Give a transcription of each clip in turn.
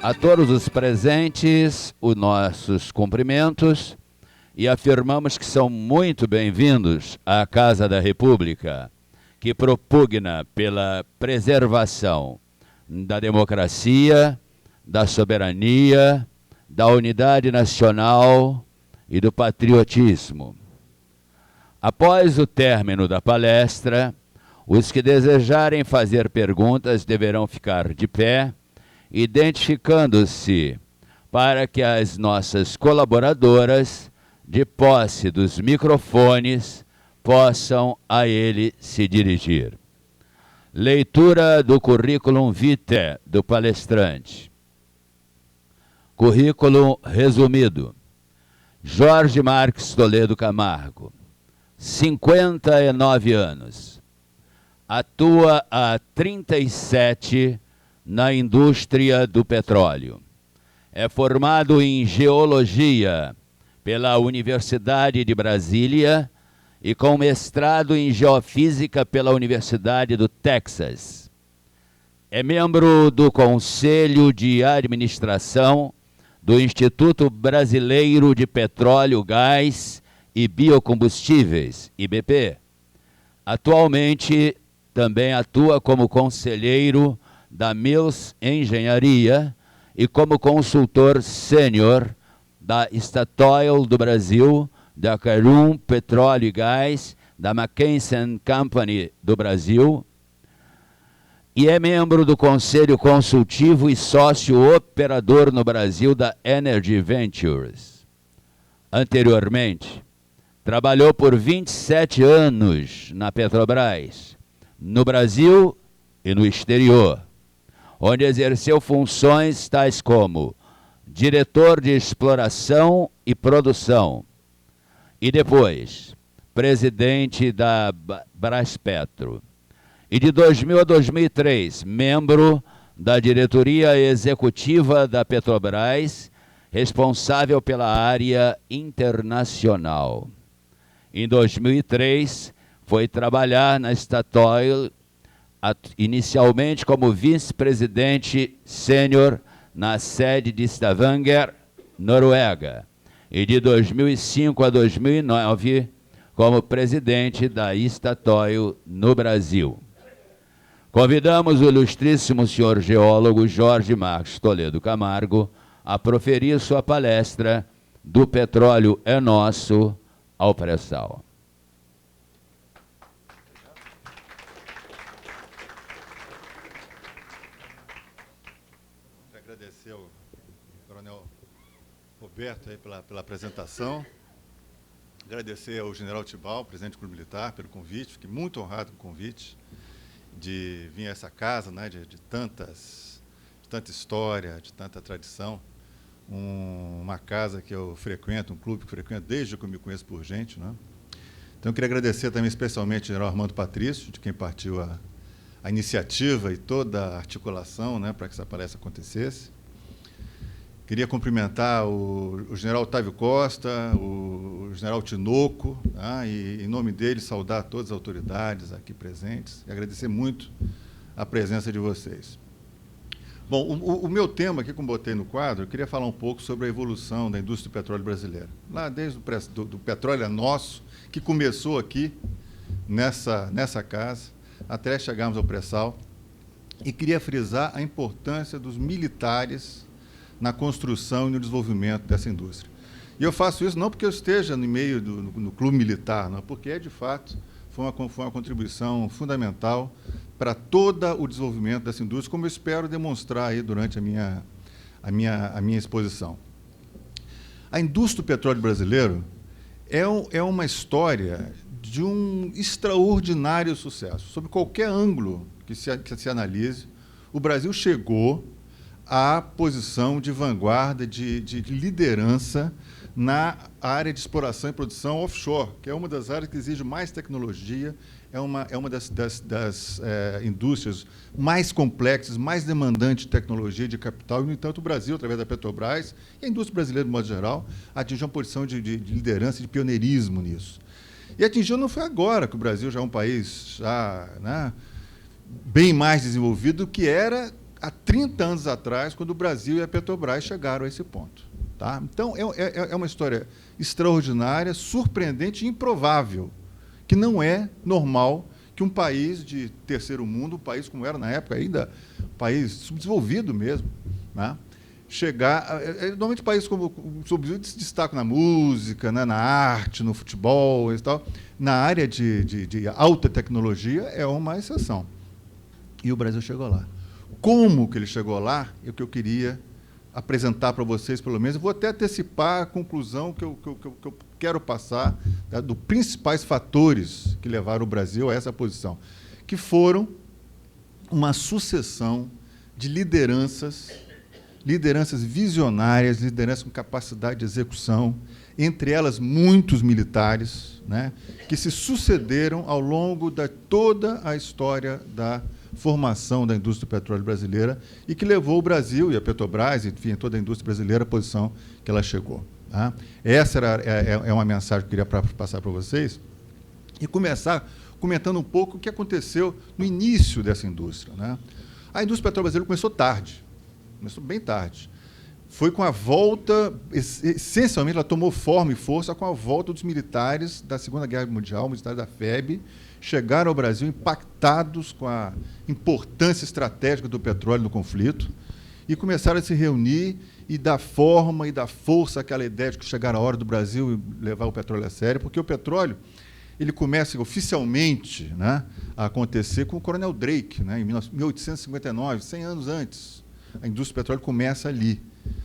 A todos os presentes, os nossos cumprimentos e afirmamos que são muito bem-vindos à Casa da República, que propugna pela preservação da democracia, da soberania, da unidade nacional e do patriotismo. Após o término da palestra, os que desejarem fazer perguntas deverão ficar de pé, identificando-se para que as nossas colaboradoras, de posse dos microfones, possam a ele se dirigir. Leitura do currículo vitae do palestrante. Currículo resumido. Jorge Marques Toledo Camargo, 59 anos. Atua há 37 na indústria do petróleo. É formado em Geologia pela Universidade de Brasília e com mestrado em Geofísica pela Universidade do Texas. É membro do Conselho de Administração do Instituto Brasileiro de Petróleo, Gás e Biocombustíveis, IBP. Atualmente, também atua como conselheiro da Mills Engenharia e como consultor sênior da Statoil do Brasil, da Carum Petróleo e Gás, da McKinsey Company do Brasil, e é membro do Conselho Consultivo e sócio operador no Brasil da Energy Ventures. Anteriormente, trabalhou por 27 anos na Petrobras, no Brasil e no exterior, onde exerceu funções tais como diretor de exploração e produção, e depois presidente da Braspetro. E de 2000 a 2003, membro da diretoria executiva da Petrobras, responsável pela área internacional. Em 2003, foi trabalhar na Statoil, inicialmente como vice-presidente sênior na sede de Stavanger, Noruega, e de 2005 a 2009 como presidente da Statoil no Brasil. Convidamos o ilustríssimo senhor geólogo Jorge Marques Toledo Camargo a proferir sua palestra Do Petróleo é Nosso ao Pré-Sal. Agradecer ao coronel Roberto aí pela apresentação. Agradecer ao general Tibau, presidente do Clube Militar, pelo convite. Fiquei muito honrado com o convite de vir a essa casa, né, de tanta história, de tanta tradição. Uma casa que eu frequento, um clube que eu frequento desde que eu me conheço por gente, né? Então, eu queria agradecer também especialmente ao general Armando Patrício, de quem partiu a iniciativa e toda a articulação, né, para que essa palestra acontecesse. Queria cumprimentar o general Otávio Costa, o general Tinoco, tá, e, em nome dele, saudar todas as autoridades aqui presentes e agradecer muito a presença de vocês. Bom, o meu tema aqui, como botei no quadro, eu queria falar um pouco sobre a evolução da indústria do petróleo brasileira. Lá desde do petróleo é nosso, que começou aqui, nessa casa, até chegarmos ao pré-sal, e queria frisar a importância dos militares na construção e no desenvolvimento dessa indústria. E eu faço isso não porque eu esteja no meio no clube militar, não, porque, de fato, foi uma contribuição fundamental para todo o desenvolvimento dessa indústria, como eu espero demonstrar aí durante a minha exposição. A indústria do petróleo brasileiro é uma história de um extraordinário sucesso. Sob qualquer ângulo que se analise, o Brasil chegou à posição de vanguarda, de liderança na área de exploração e produção offshore, que é uma das áreas que exige mais tecnologia, é uma das indústrias mais complexas, mais demandantes de tecnologia e de capital, e, no entanto, o Brasil, através da Petrobras, e a indústria brasileira, de modo geral, atingiu uma posição de liderança, de pioneirismo nisso. E atingiu não foi agora, que o Brasil já é um país bem mais desenvolvido do que era há 30 anos atrás, quando o Brasil e a Petrobras chegaram a esse ponto. Tá? Então, é uma história extraordinária, surpreendente e improvável, que não é normal que um país de terceiro mundo, um país como era na época ainda, um país subdesenvolvido mesmo, né? Chegar... Normalmente países como o subdesenvolvido se destacam na música, né? Na arte, no futebol e tal. Na área de alta tecnologia é uma exceção. E o Brasil chegou lá. Como que ele chegou lá é o que eu queria apresentar para vocês, pelo menos. Eu vou até antecipar a conclusão que eu quero passar, tá, dos principais fatores que levaram o Brasil a essa posição, que foram uma sucessão de lideranças visionárias, lideranças com capacidade de execução, entre elas muitos militares, né, que se sucederam ao longo de toda a história da formação da indústria do petróleo brasileira e que levou o Brasil e a Petrobras, enfim, toda a indústria brasileira à posição que ela chegou. Tá? Essa é uma mensagem que eu queria passar para vocês e começar comentando um pouco o que aconteceu no início dessa indústria. Né? A indústria petróleo brasileira começou tarde, começou bem tarde. Foi com a volta, essencialmente, ela tomou forma e força com a volta dos militares da Segunda Guerra Mundial, militares da FEB, chegaram ao Brasil impactados com a importância estratégica do petróleo no conflito e começaram a se reunir e dar forma e dar força àquela ideia de que chegaram a hora do Brasil levar o petróleo a sério, porque o petróleo ele começa oficialmente, né, a acontecer com o Coronel Drake, né, em 1859, 100 anos antes. A indústria do petróleo começa ali.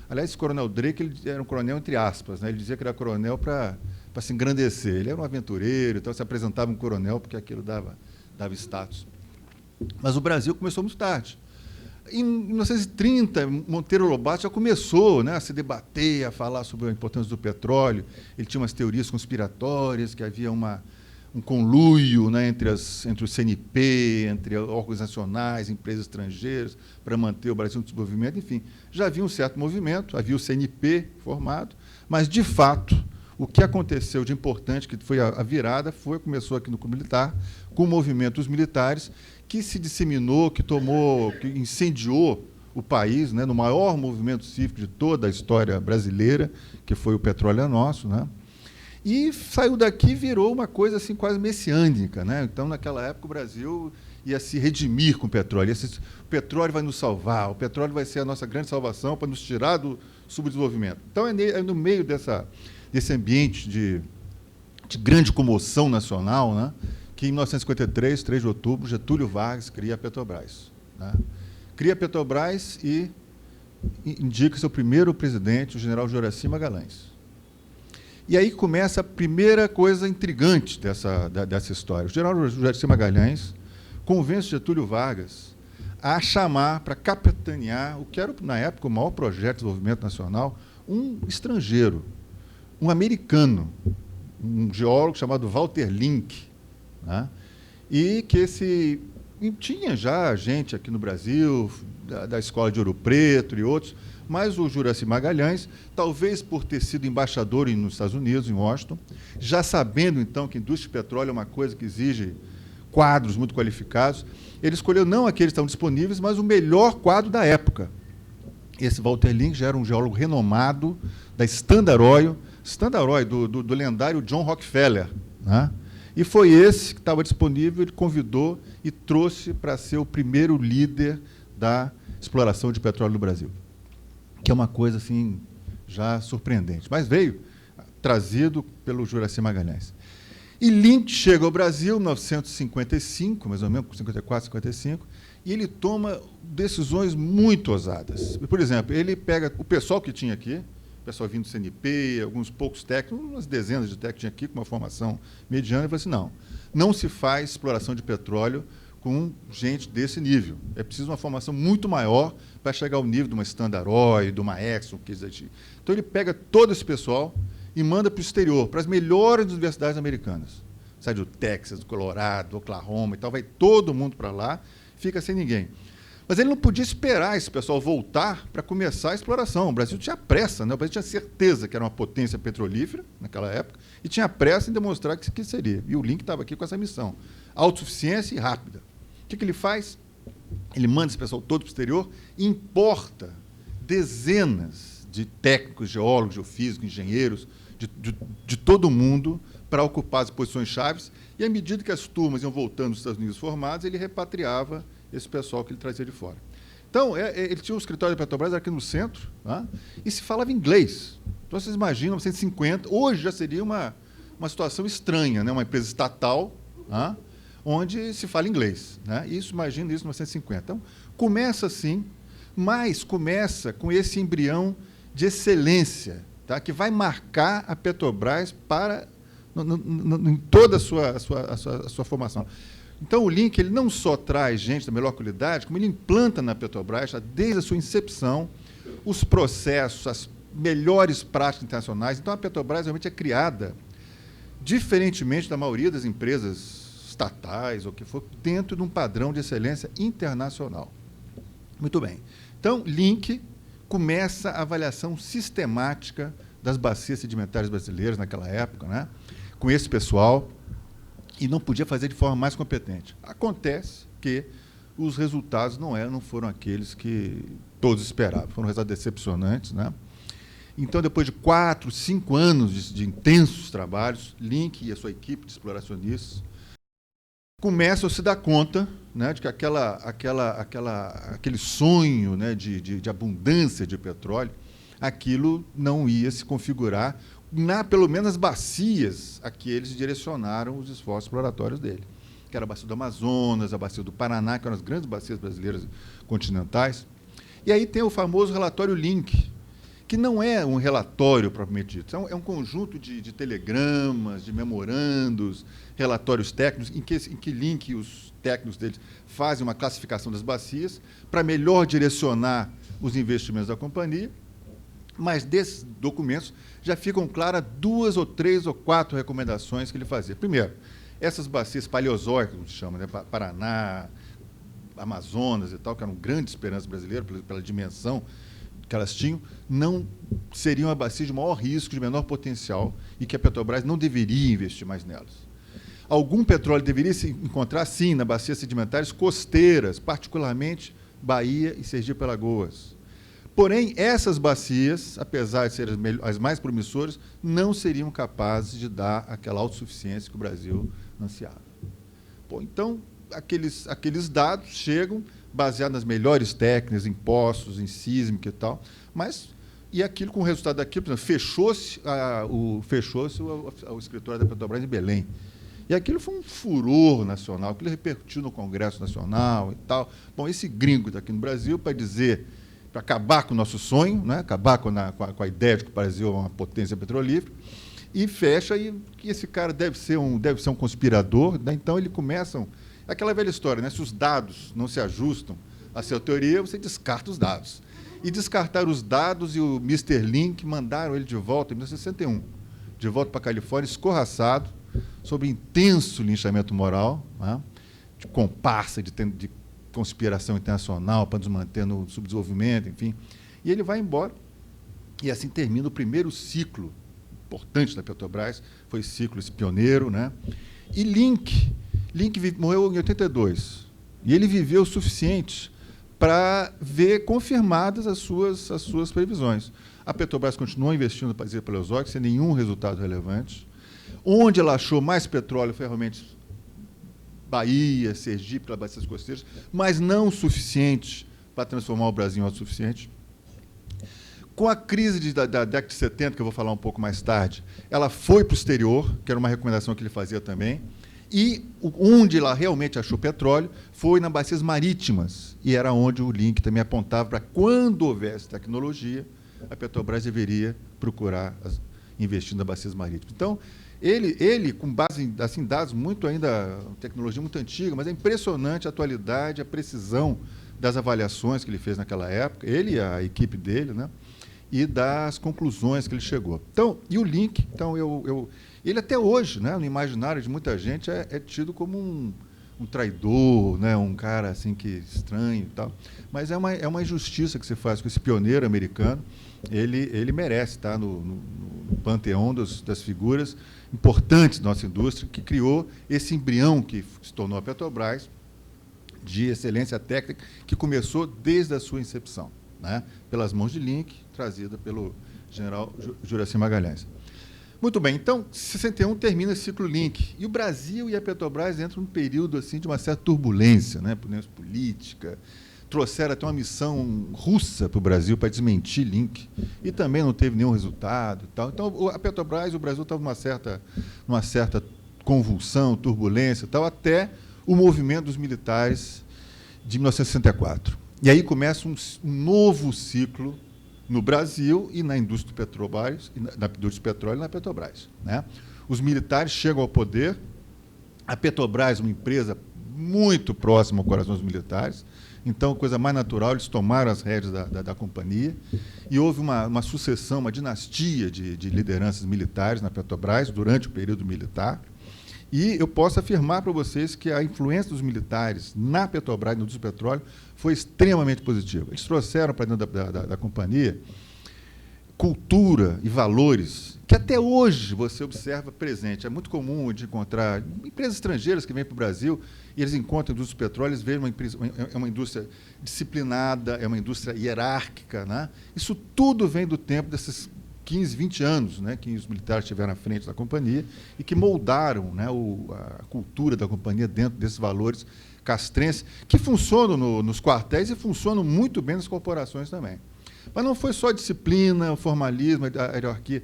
Aliás, esse Coronel Drake ele era um coronel entre aspas, né, ele dizia que era coronel para se engrandecer. Ele era um aventureiro, então se apresentava um coronel porque aquilo dava status. Mas o Brasil começou muito tarde. Em 1930, Monteiro Lobato já começou, né, a se debater, a falar sobre a importância do petróleo. Ele tinha umas teorias conspiratórias, que havia um conluio, né, entre o CNP, entre órgãos nacionais, empresas estrangeiras, para manter o Brasil no desenvolvimento. Enfim, já havia um certo movimento, havia o CNP formado, mas, de fato, o que aconteceu de importante, que foi a virada, começou aqui no Clube Militar, com o movimento dos militares, que se disseminou, que incendiou o país, né, no maior movimento cívico de toda a história brasileira, que foi o Petróleo é Nosso, né? E saiu daqui e virou uma coisa assim, quase messiânica. Né? Então, naquela época, o Brasil ia se redimir com o petróleo. O petróleo vai nos salvar, o petróleo vai ser a nossa grande salvação para nos tirar do subdesenvolvimento. Então, é no meio desse ambiente de grande comoção nacional, né, que, em 1953, 3 de outubro, Getúlio Vargas cria a Petrobras. Né? Cria a Petrobras e indica seu primeiro presidente, o general Juracy Magalhães. E aí começa a primeira coisa intrigante dessa história. O general Juracy Magalhães convence Getúlio Vargas a chamar para capitanear o que era, na época, o maior projeto de desenvolvimento nacional, um estrangeiro, um americano, um geólogo chamado Walter Link, né? E que tinha já gente aqui no Brasil, da Escola de Ouro Preto e outros, mas o Juracy Magalhães, talvez por ter sido embaixador nos Estados Unidos, em Washington, já sabendo, então, que a indústria de petróleo é uma coisa que exige quadros muito qualificados, ele escolheu não aqueles que estavam disponíveis, mas o melhor quadro da época. Esse Walter Link já era um geólogo renomado da Standard Oil do lendário John Rockefeller. Né? E foi esse que estava disponível, ele convidou e trouxe para ser o primeiro líder da exploração de petróleo no Brasil, que é uma coisa assim, já surpreendente. Mas veio trazido pelo Juracy Magalhães. E Link chega ao Brasil em 1955, mais ou menos, 54, 55, e ele toma decisões muito ousadas. Por exemplo, ele pega o pessoal que tinha aqui, o pessoal vindo do CNP, alguns poucos técnicos, umas dezenas de técnicos tinha aqui, com uma formação mediana, e falou assim, não se faz exploração de petróleo com gente desse nível. É preciso uma formação muito maior para chegar ao nível de uma Standard Oil, de uma Exxon, que existe. Então, ele pega todo esse pessoal e manda para o exterior, para as melhores universidades americanas. Sai do Texas, do Colorado, do Oklahoma e tal, vai todo mundo para lá, fica sem ninguém. Mas ele não podia esperar esse pessoal voltar para começar a exploração. O Brasil tinha pressa, né? O Brasil tinha certeza que era uma potência petrolífera naquela época e tinha pressa em demonstrar que seria. E o Link estava aqui com essa missão, autossuficiência e rápida. O que ele faz? ele manda esse pessoal todo para o exterior e importa dezenas de técnicos, geólogos, geofísicos, engenheiros, de todo o mundo para ocupar as posições chaves, e à medida que as turmas iam voltando dos Estados Unidos formados, ele repatriava esse pessoal que ele trazia de fora. Então, ele tinha um escritório da Petrobras aqui no centro, tá? E se falava inglês. Então, vocês imaginam, 1950, hoje já seria uma situação estranha, né? Uma empresa estatal, tá? Onde se fala inglês, né? Isso, imagina isso em 1950. Então, começa assim, mas começa com esse embrião de excelência, tá? Que vai marcar a Petrobras em toda a sua formação. Então, o Link ele não só traz gente da melhor qualidade, como ele implanta na Petrobras, desde a sua incepção, os processos, as melhores práticas internacionais. Então, a Petrobras realmente é criada, diferentemente da maioria das empresas estatais, ou que for, dentro de um padrão de excelência internacional. Muito bem. Então, Link começa a avaliação sistemática das bacias sedimentares brasileiras naquela época, né? Com esse pessoal, e não podia fazer de forma mais competente. Acontece que os resultados não foram aqueles que todos esperavam, foram resultados decepcionantes, né? Então, depois de 4, 5 anos de intensos trabalhos, Link e a sua equipe de exploracionistas começam a se dar conta, né, de que aquele sonho, né, de abundância de petróleo, aquilo não ia se configurar pelo menos as bacias a que eles direcionaram os esforços exploratórios dele, que era a bacia do Amazonas, a bacia do Paraná, que eram as grandes bacias brasileiras continentais. E aí tem o famoso relatório Link, que não é um relatório propriamente dito, é um conjunto de telegramas, de memorandos, relatórios técnicos, em que Link e os técnicos deles fazem uma classificação das bacias para melhor direcionar os investimentos da companhia. Mas desses documentos já ficam claras 2 ou 3 ou 4 recomendações que ele fazia. Primeiro, essas bacias paleozoicas, como se chama, né? Paraná, Amazonas e tal, que eram grande esperança brasileira pela dimensão que elas tinham, não seriam a bacia de maior risco, de menor potencial, e que a Petrobras não deveria investir mais nelas. Algum petróleo deveria se encontrar, sim, nas bacias sedimentares costeiras, particularmente Bahia e Sergipe-Alagoas. Porém, essas bacias, apesar de serem as mais promissoras, não seriam capazes de dar aquela autossuficiência que o Brasil ansiava. Bom, então, aqueles dados chegam baseados nas melhores técnicas, em poços, em sísmica e tal, e aquilo, com o resultado daquilo, por exemplo, fechou-se o escritório da Petrobras em Belém. E aquilo foi um furor nacional, aquilo repercutiu no Congresso Nacional e tal. Bom, esse gringo está aqui no Brasil para acabar com o nosso sonho, né? Acabar com a ideia de que o Brasil é uma potência petrolífera, e fecha, e que esse cara deve ser um conspirador, né? Então, eles começam... Aquela velha história, né? Se os dados não se ajustam à sua teoria, você descarta os dados. E descartaram os dados, e o Mr. Link mandaram ele de volta, em 1961, de volta para a Califórnia, escorraçado, sob intenso linchamento moral, né? De comparsa, de conspiração internacional para nos manter no subdesenvolvimento, enfim. E ele vai embora, e assim termina o primeiro ciclo importante da Petrobras, foi esse pioneiro, né? E Link morreu em 82, e ele viveu o suficiente para ver confirmadas as suas previsões. A Petrobras continuou investindo na bacia paleozoica sem nenhum resultado relevante. Onde ela achou mais petróleo foi realmente Bahia, Sergipe, pelas bacias costeiras, mas não o suficiente para transformar o Brasil em autossuficiente. Com a crise da década de 70, que eu vou falar um pouco mais tarde, ela foi para o exterior, que era uma recomendação que ele fazia também, e onde ela realmente achou petróleo foi nas bacias marítimas, e era onde o Link também apontava para, quando houvesse tecnologia, a Petrobras deveria procurar investir nas bacias marítimas. Então, ele com base em assim, dados muito ainda, tecnologia muito antiga, mas é impressionante a atualidade, a precisão das avaliações que ele fez naquela época, ele e a equipe dele, né, e das conclusões que ele chegou. Então, e o Link, então, ele até hoje, né, no imaginário de muita gente, é tido como um traidor, né, um cara assim que estranho e tal, mas é uma injustiça que se faz com esse pioneiro americano. Ele merece estar no panteão das figuras importantes da nossa indústria, que criou esse embrião que se tornou a Petrobras, de excelência técnica que começou desde a sua incepção, né, pelas mãos de Link, trazida pelo general Juracy Magalhães. Muito bem, então, 61 termina esse ciclo Link. E o Brasil e a Petrobras entram num período assim, de uma certa turbulência, né, política. Trouxeram até uma missão russa para o Brasil para desmentir Link. E também não teve nenhum resultado. E tal. Então, a Petrobras e o Brasil estavam numa certa convulsão, turbulência, e tal, até o movimento dos militares de 1964. E aí começa um novo ciclo no Brasil e na indústria do petróleo, e na Petrobras, né? Os militares chegam ao poder, a Petrobras, uma empresa muito próxima ao coração dos militares, então, coisa mais natural, eles tomaram as rédeas da companhia e houve uma sucessão, uma dinastia de lideranças militares na Petrobras durante o período militar. E eu posso afirmar para vocês que a influência dos militares na Petrobras, no indústria do petróleo, foi extremamente positiva. Eles trouxeram para dentro da companhia cultura e valores que até hoje você observa presente. É muito comum de encontrar empresas estrangeiras que vêm para o Brasil e eles encontram a indústria do petróleo, eles veem uma indústria disciplinada, é uma indústria hierárquica, né? Isso tudo vem do tempo desses 15, 20 anos, né, que os militares estiveram à frente da companhia e que moldaram, né, a cultura da companhia dentro desses valores castrenses, que funcionam nos quartéis e funcionam muito bem nas corporações também. Mas não foi só a disciplina, o formalismo, a hierarquia.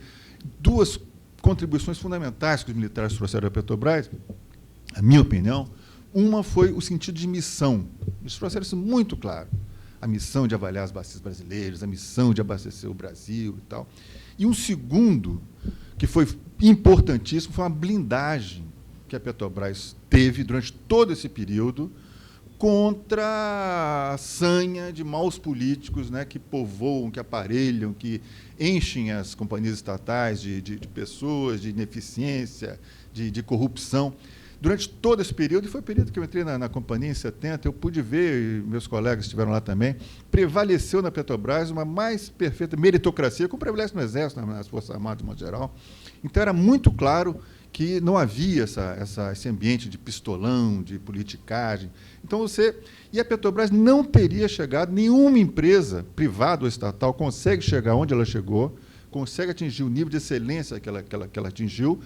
Duas contribuições fundamentais que os militares trouxeram à Petrobras, a minha opinião, uma foi o sentido de missão. Eles trouxeram isso muito claro. A missão de avaliar as bacias brasileiras, a missão de abastecer o Brasil e tal. E um segundo, que foi importantíssimo, foi uma blindagem que a Petrobras teve durante todo esse período contra a sanha de maus políticos, né, que povoam, que aparelham, que enchem as companhias estatais de pessoas, de ineficiência, de corrupção. Durante todo esse período, e foi o período que eu entrei na companhia em 70, eu pude ver, e meus colegas estiveram lá também, prevaleceu na Petrobras uma mais perfeita meritocracia, como prevalece no Exército, nas Forças Armadas, de modo geral. Então, era muito claro que não havia esse ambiente de pistolão, de politicagem. Então, e a Petrobras não teria chegado, nenhuma empresa, privada ou estatal, consegue chegar onde ela chegou, consegue atingir o nível de excelência que ela atingiu,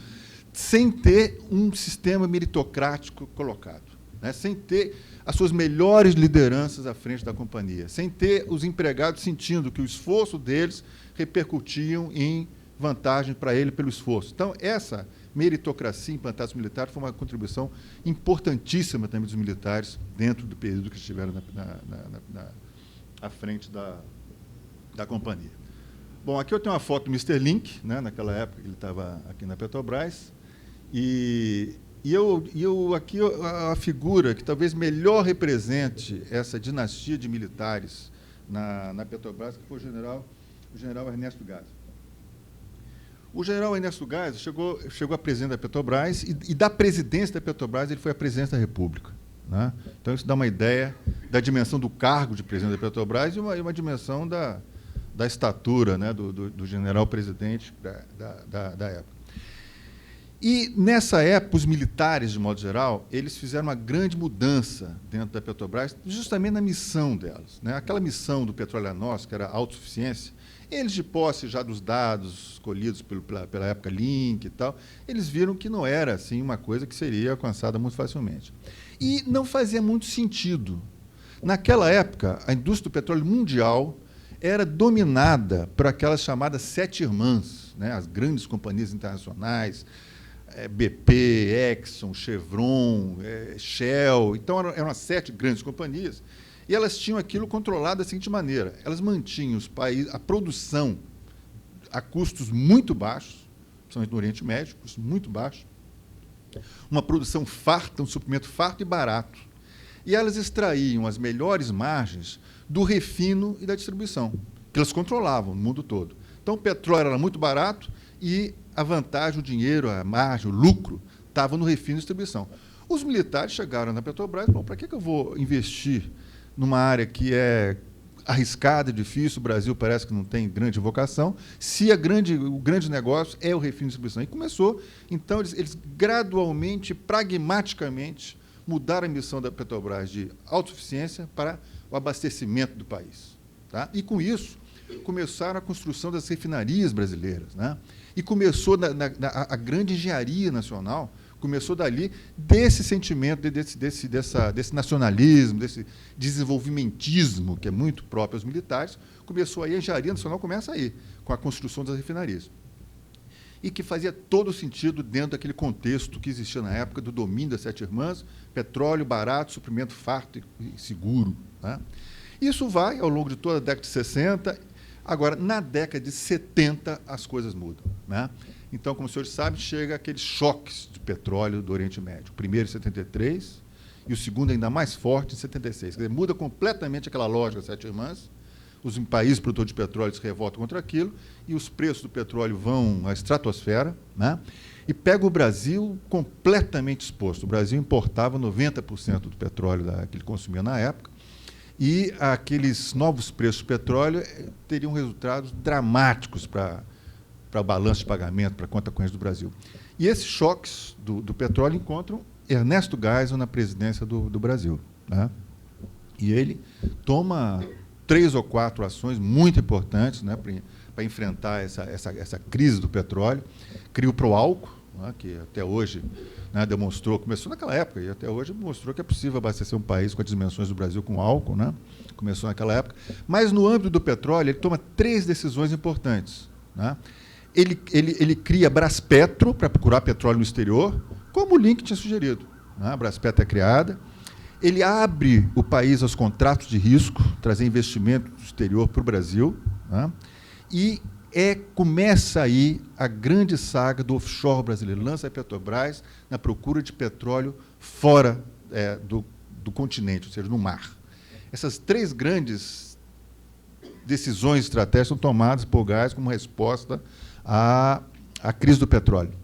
sem ter um sistema meritocrático colocado, né? Sem ter as suas melhores lideranças à frente da companhia, sem ter os empregados sentindo que o esforço deles repercutiam em vantagem para ele pelo esforço. Então, essa meritocracia implantada nos militares foi uma contribuição importantíssima também dos militares dentro do período que estiveram à frente da companhia. Bom, aqui eu tenho uma foto do Mr. Link, né, naquela época que ele estava aqui na Petrobras, e aqui a figura que talvez melhor represente essa dinastia de militares na Petrobras, que foi o general Ernesto Geisel. O general Ernesto Geisel chegou a presidente da Petrobras e da presidência da Petrobras ele foi a presidência da República, né? Então, isso dá uma ideia da dimensão do cargo de presidente da Petrobras e uma dimensão da estatura, né, do general-presidente da época. E, nessa época, os militares, de modo geral, eles fizeram uma grande mudança dentro da Petrobras, justamente na missão delas, né? Aquela missão do Petróleo é Nosso, que era a autossuficiência, eles, de posse já dos dados colhidos pela época Link e tal, eles viram que não era assim, uma coisa que seria alcançada muito facilmente. E não fazia muito sentido. Naquela época, a indústria do petróleo mundial era dominada por aquelas chamadas sete irmãs, né, as grandes companhias internacionais, BP, Exxon, Chevron, Shell. Então, eram as 7 grandes companhias, e elas tinham aquilo controlado da seguinte maneira: elas mantinham a produção a custos muito baixos, principalmente no Oriente Médio, custos muito baixos, uma produção farta, um suprimento farto e barato. E elas extraíam as melhores margens do refino e da distribuição, que elas controlavam no mundo todo. Então, o petróleo era muito barato e a vantagem, o dinheiro, a margem, o lucro, estava no refino e distribuição. Os militares chegaram na Petrobras e falaram: para que eu vou investir numa área que é arriscada, difícil, o Brasil parece que não tem grande vocação, se o grande negócio é o refino e distribuição? E começou, então, eles gradualmente, pragmaticamente, mudar a missão da Petrobras de autossuficiência para o abastecimento do país. Tá? E, com isso, começaram a construção das refinarias brasileiras. Né? E começou a grande engenharia nacional, começou dali, desse sentimento, desse nacionalismo, desse desenvolvimentismo, que é muito próprio aos militares, começou aí, a engenharia nacional começa aí, com a construção das refinarias. E que fazia todo sentido dentro daquele contexto que existia na época do domínio das Sete Irmãs, petróleo barato, suprimento farto e seguro. Né? Isso vai ao longo de toda a década de 60. Agora, na década de 70, as coisas mudam. Né? Então, como os senhores sabem, chega aqueles choques de petróleo do Oriente Médio. O primeiro em 73 e o segundo ainda mais forte em 76. Quer dizer, muda completamente aquela lógica das Sete Irmãs. Os países produtores de petróleo se revoltam contra aquilo e os preços do petróleo vão à estratosfera, né? E pega o Brasil completamente exposto. O Brasil importava 90% do petróleo que ele consumia na época e aqueles novos preços do petróleo teriam resultados dramáticos para o balanço de pagamento, para a conta corrente do Brasil. E esses choques do petróleo encontram Ernesto Geisel na presidência do Brasil. Né? E ele toma 3 ou 4 ações muito importantes, né, para enfrentar essa crise do petróleo. Cria o Proálcool, né, que até hoje, né, demonstrou, começou naquela época, e até hoje mostrou que é possível abastecer um país com as dimensões do Brasil com álcool. Né? Começou naquela época. Mas, no âmbito do petróleo, ele toma 3 decisões importantes. Né? Ele cria a Braspetro para procurar petróleo no exterior, como o Link tinha sugerido. Né? A Braspetro é criada. Ele abre o país aos contratos de risco, trazer investimento do exterior para o Brasil. Né? E começa aí a grande saga do offshore brasileiro. Lança a Petrobras na procura de petróleo fora do continente, ou seja, no mar. Essas 3 grandes decisões estratégicas são tomadas por Geisel como resposta à crise do petróleo.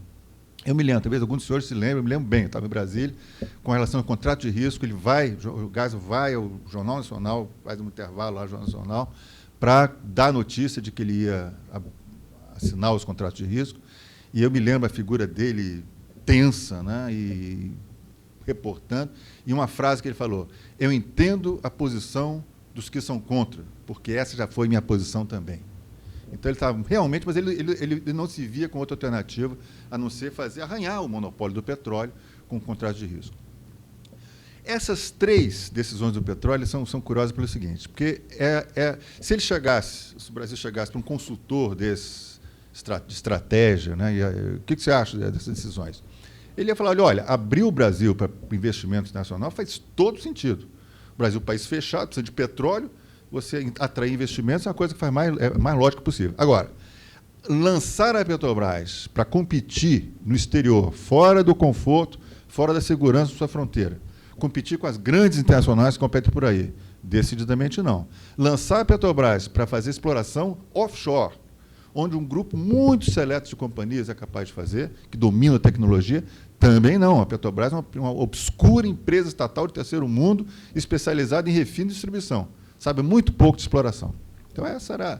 Eu me lembro, talvez alguns dos senhores se lembrem, eu me lembro bem, eu estava em Brasília, com relação ao contrato de risco, o Geisel vai ao Jornal Nacional, faz um intervalo lá no Jornal Nacional, para dar a notícia de que ele ia assinar os contratos de risco, e eu me lembro a figura dele tensa, né, e reportando, e uma frase que ele falou: eu entendo a posição dos que são contra, porque essa já foi minha posição também. Então, ele estava realmente, mas ele não se via com outra alternativa a não ser arranhar o monopólio do petróleo com o contrato de risco. Essas 3 decisões do petróleo são curiosas pelo seguinte, porque se o Brasil chegasse para um consultor de estratégia, né, o que você acha dessas decisões? Ele ia falar, olha, abrir o Brasil para investimento internacional faz todo sentido. O Brasil é um país fechado, precisa de petróleo, você atrair investimentos é uma coisa que é mais lógica possível. Agora, lançar a Petrobras para competir no exterior, fora do conforto, fora da segurança da sua fronteira, competir com as grandes internacionais que competem por aí, decididamente não. Lançar a Petrobras para fazer exploração offshore, onde um grupo muito seleto de companhias é capaz de fazer, que domina a tecnologia, também não. A Petrobras é uma obscura empresa estatal de terceiro mundo especializada em refino e distribuição. Sabe muito pouco de exploração. Então, essa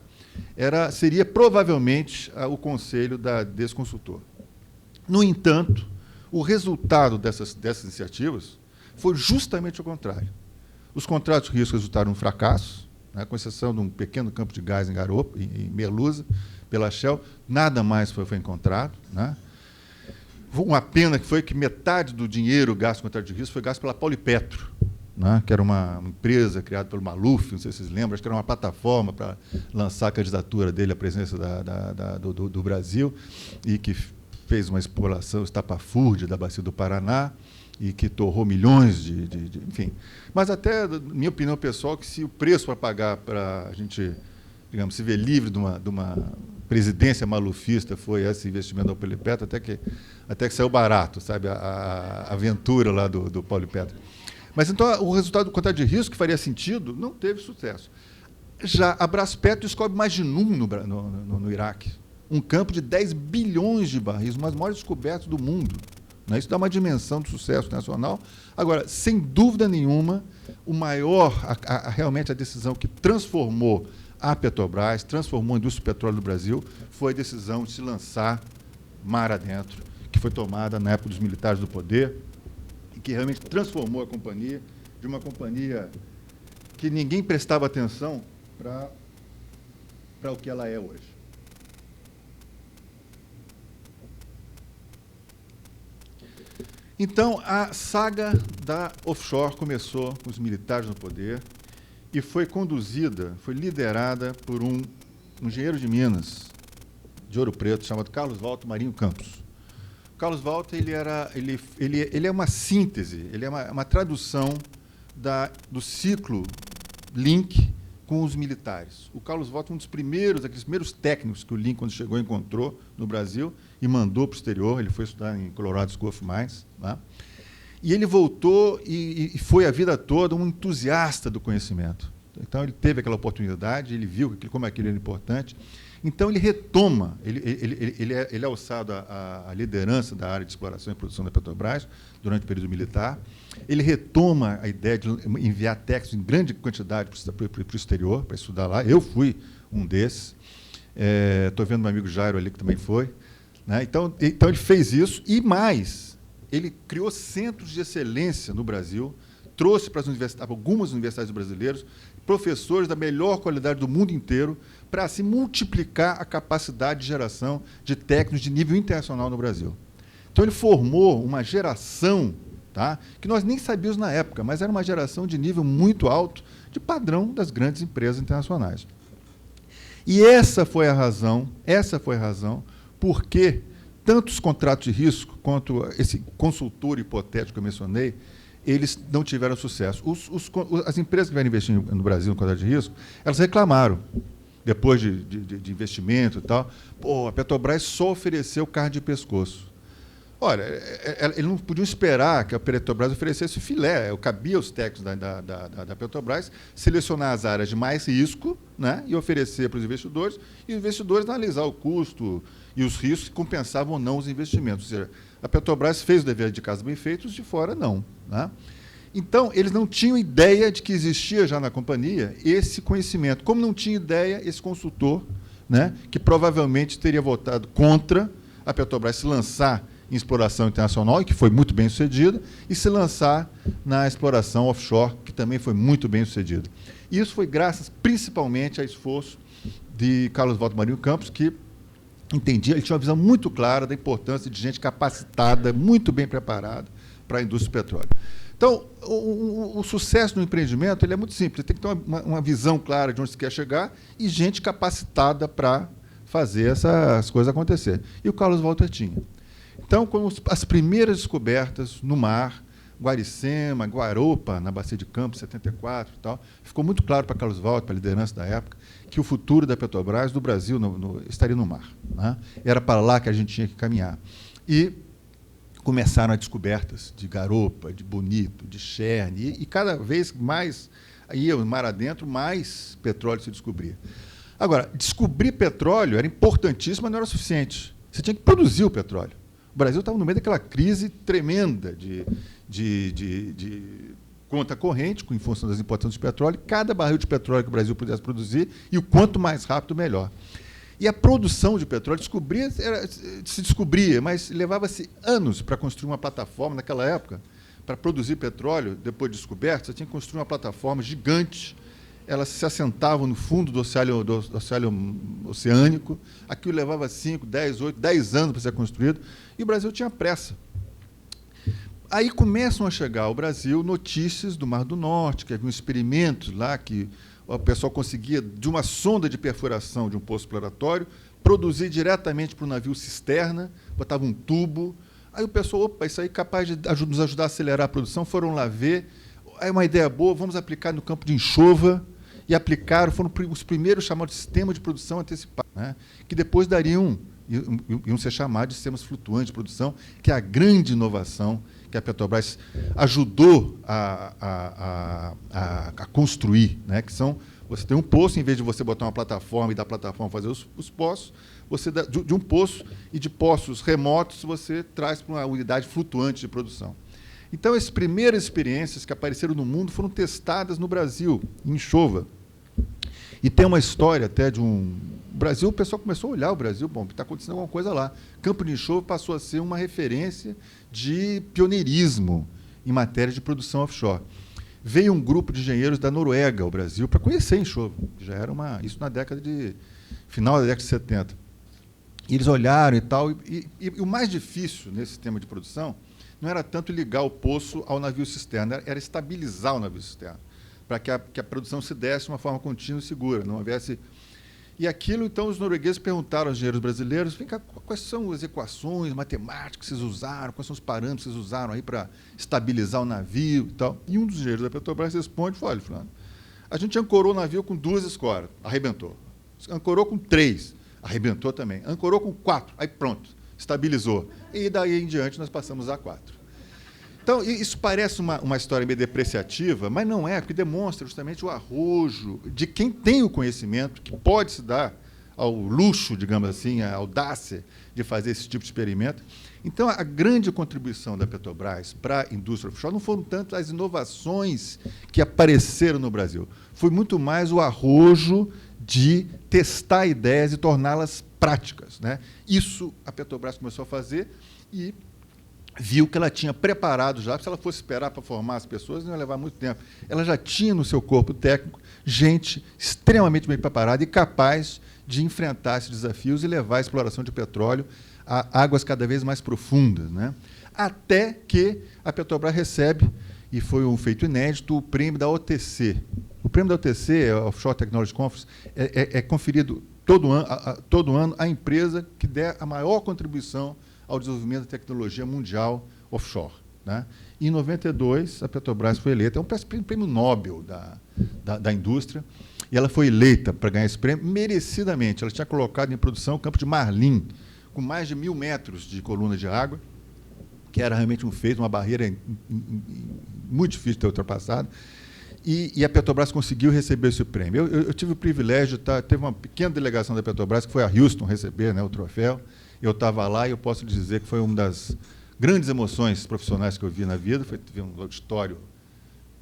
seria provavelmente o conselho desse consultor. No entanto, o resultado dessas iniciativas foi justamente o contrário. Os contratos de risco resultaram um fracasso, né, com exceção de um pequeno campo de gás em Garopa, em Merluza, pela Shell, nada mais foi encontrado. Né? Uma pena foi que metade do dinheiro gasto com contrato de risco foi gasto pela Paulipetro, né, que era uma empresa criada pelo Maluf, não sei se vocês lembram, acho que era uma plataforma para lançar a candidatura dele à presidência do Brasil, e que fez uma exploração estapafúrdia da bacia do Paraná, e que torrou milhões enfim. Mas até, minha opinião pessoal, que se o preço para pagar para a gente, digamos, se ver livre de uma presidência malufista foi esse investimento da Paulipetro, até que saiu barato, sabe, a aventura lá do Paulipetro. Mas, então, o resultado do contrato de risco, que faria sentido, não teve sucesso. Já a Braspetro descobre mais de no Iraque, um campo de 10 bilhões de barris, uma das maiores descobertas do mundo. Né? Isso dá uma dimensão de sucesso nacional. Agora, sem dúvida nenhuma, realmente a decisão que transformou a Petrobras, transformou a indústria do petróleo do Brasil, foi a decisão de se lançar mar adentro, que foi tomada na época dos militares do poder, que realmente transformou a companhia de uma companhia que ninguém prestava atenção para o que ela é hoje. Então, a saga da offshore começou com os militares no poder e foi conduzida, foi liderada por um engenheiro de Minas, de Ouro Preto, chamado Carlos Walter Marinho Campos. O Carlos Walter ele é uma síntese, ele é uma tradução do ciclo Link com os militares. O Carlos Walter é um dos aqueles primeiros técnicos que o Link, quando chegou, encontrou no Brasil e mandou para o exterior. Ele foi estudar em Colorado School of Mines, né? E ele voltou e foi a vida toda um entusiasta do conhecimento. Então, ele teve aquela oportunidade, ele viu como aquilo era importante. Então, ele retoma, ele é alçado à liderança da área de exploração e produção da Petrobras durante o período militar. Ele retoma a ideia de enviar técnicos em grande quantidade para o exterior, para estudar lá. Eu fui um desses. Estou vendo meu amigo Jairo ali, que também foi, né? Então, ele fez isso e mais. Ele criou centros de excelência no Brasil, trouxe para algumas universidades brasileiras professores da melhor qualidade do mundo inteiro para assim multiplicar a capacidade de geração de técnicos de nível internacional no Brasil. Então, ele formou uma geração, tá, que nós nem sabíamos na época, mas era uma geração de nível muito alto, de padrão das grandes empresas internacionais. E essa foi a razão porque tanto os contratos de risco quanto esse consultor hipotético que eu mencionei, eles não tiveram sucesso. As empresas que vão investir no Brasil no contrato de risco, elas reclamaram, depois de investimento e tal. Pô, a Petrobras só ofereceu carne de pescoço. Olha, eles não podiam esperar que a Petrobras oferecesse filé. Cabia aos técnicos da Petrobras selecionar as áreas de mais risco, né, e oferecer para os investidores, e os investidores analisar o custo e os riscos que compensavam ou não os investimentos. Ou seja, a Petrobras fez o dever de casa bem feito, os de fora não, né? Então, eles não tinham ideia de que existia já na companhia esse conhecimento. Como não tinha ideia esse consultor, né, que provavelmente teria votado contra a Petrobras se lançar em exploração internacional, e que foi muito bem sucedida, e se lançar na exploração offshore, que também foi muito bem sucedida. E isso foi graças, principalmente, ao esforço de Carlos Walter Marinho Campos, que entendia, ele tinha uma visão muito clara da importância de gente capacitada, muito bem preparada para a indústria do petróleo. Então, o sucesso no empreendimento ele é muito simples. Você tem que ter uma visão clara de onde você quer chegar e gente capacitada para fazer essas coisas acontecer. E o Carlos Walter tinha. Então, com as primeiras descobertas no mar, Guaricema, Guaropa, na Bacia de Campos, 74 e tal, ficou muito claro para Carlos Walter, para a liderança da época, que o futuro da Petrobras, do Brasil, estaria no mar, né? Era para lá que a gente tinha que caminhar. E começaram as descobertas de Garopa, de Bonito, de Cherne, e cada vez mais ia o mar adentro, mais petróleo se descobria. Agora, descobrir petróleo era importantíssimo, mas não era suficiente. Você tinha que produzir o petróleo. O Brasil estava no meio daquela crise tremenda de conta corrente, em função das importações de petróleo, cada barril de petróleo que o Brasil pudesse produzir, e o quanto mais rápido, melhor. E a produção de petróleo se descobria, mas levava-se anos para construir uma plataforma naquela época. Para produzir petróleo, depois de descoberto, você tinha que construir uma plataforma gigante. Elas se assentavam no fundo do oceano oceânico. Aquilo levava 5, 10, 8, 10 anos para ser construído. E o Brasil tinha pressa. Aí começam a chegar ao Brasil notícias do Mar do Norte, que havia um experimento lá que o pessoal conseguia, de uma sonda de perfuração de um poço exploratório, produzir diretamente para o navio cisterna, botava um tubo. Aí o pessoal, opa, isso aí é capaz de nos ajudar a acelerar a produção, foram lá ver. É uma ideia boa, vamos aplicar no campo de enxova. E aplicaram, foram os primeiros chamados de sistema de produção antecipado, né, que depois iam ser chamados de sistemas flutuantes de produção, que é a grande inovação que a Petrobras ajudou a construir, né, que são, você tem um poço, em vez de você botar uma plataforma e da plataforma fazer os poços, você de um poço e de poços remotos você traz para uma unidade flutuante de produção. Então, as primeiras experiências que apareceram no mundo foram testadas no Brasil, em enxova. E tem uma história até de o Brasil, o pessoal começou a olhar o Brasil, bom, está acontecendo alguma coisa lá. Campo de enxova passou a ser uma referência de pioneirismo em matéria de produção offshore. Veio um grupo de engenheiros da Noruega ao Brasil para conhecer enxofre. Já era isso na final da década de 70. E eles olharam e tal, e o mais difícil nesse sistema de produção não era tanto ligar o poço ao navio cisterna, era estabilizar o navio cisterna, para que a produção se desse de uma forma contínua e segura, não houvesse... E aquilo, então, os noruegueses perguntaram aos engenheiros brasileiros, vem cá, quais são as equações matemáticas que vocês usaram, quais são os parâmetros que vocês usaram aí para estabilizar o navio e tal. E um dos engenheiros da Petrobras responde, olha, Fulano, a gente ancorou o navio com 2 escoras, arrebentou. Ancorou com 3, arrebentou também. Ancorou com 4, aí pronto, estabilizou. E daí em diante nós passamos a 4. Então, isso parece uma história meio depreciativa, mas não é, porque demonstra justamente o arrojo de quem tem o conhecimento, que pode se dar ao luxo, digamos assim, à audácia de fazer esse tipo de experimento. Então, a grande contribuição da Petrobras para a indústria offshore não foram tanto as inovações que apareceram no Brasil, foi muito mais o arrojo de testar ideias e torná-las práticas, né? Isso a Petrobras começou a fazer e viu que ela tinha preparado já, se ela fosse esperar para formar as pessoas, não ia levar muito tempo. Ela já tinha no seu corpo técnico gente extremamente bem preparada e capaz de enfrentar esses desafios e levar a exploração de petróleo a águas cada vez mais profundas, né? Até que a Petrobras recebe, e foi um feito inédito, o prêmio da OTC. O prêmio da OTC, a Offshore Technology Conference, é conferido todo ano à empresa que der a maior contribuição ao desenvolvimento da tecnologia mundial offshore, né? Em 92, a Petrobras foi eleita, é um prêmio Nobel da indústria, e ela foi eleita para ganhar esse prêmio merecidamente. Ela tinha colocado em produção o campo de Marlim, com mais de 1.000 metros de coluna de água, que era realmente um feito, uma barreira muito difícil de ter ultrapassado, e a Petrobras conseguiu receber esse prêmio. Eu tive o privilégio, teve uma pequena delegação da Petrobras que foi a Houston receber, né, o troféu. Eu estava lá e eu posso dizer que foi uma das grandes emoções profissionais que eu vi na vida. Foi ver um auditório,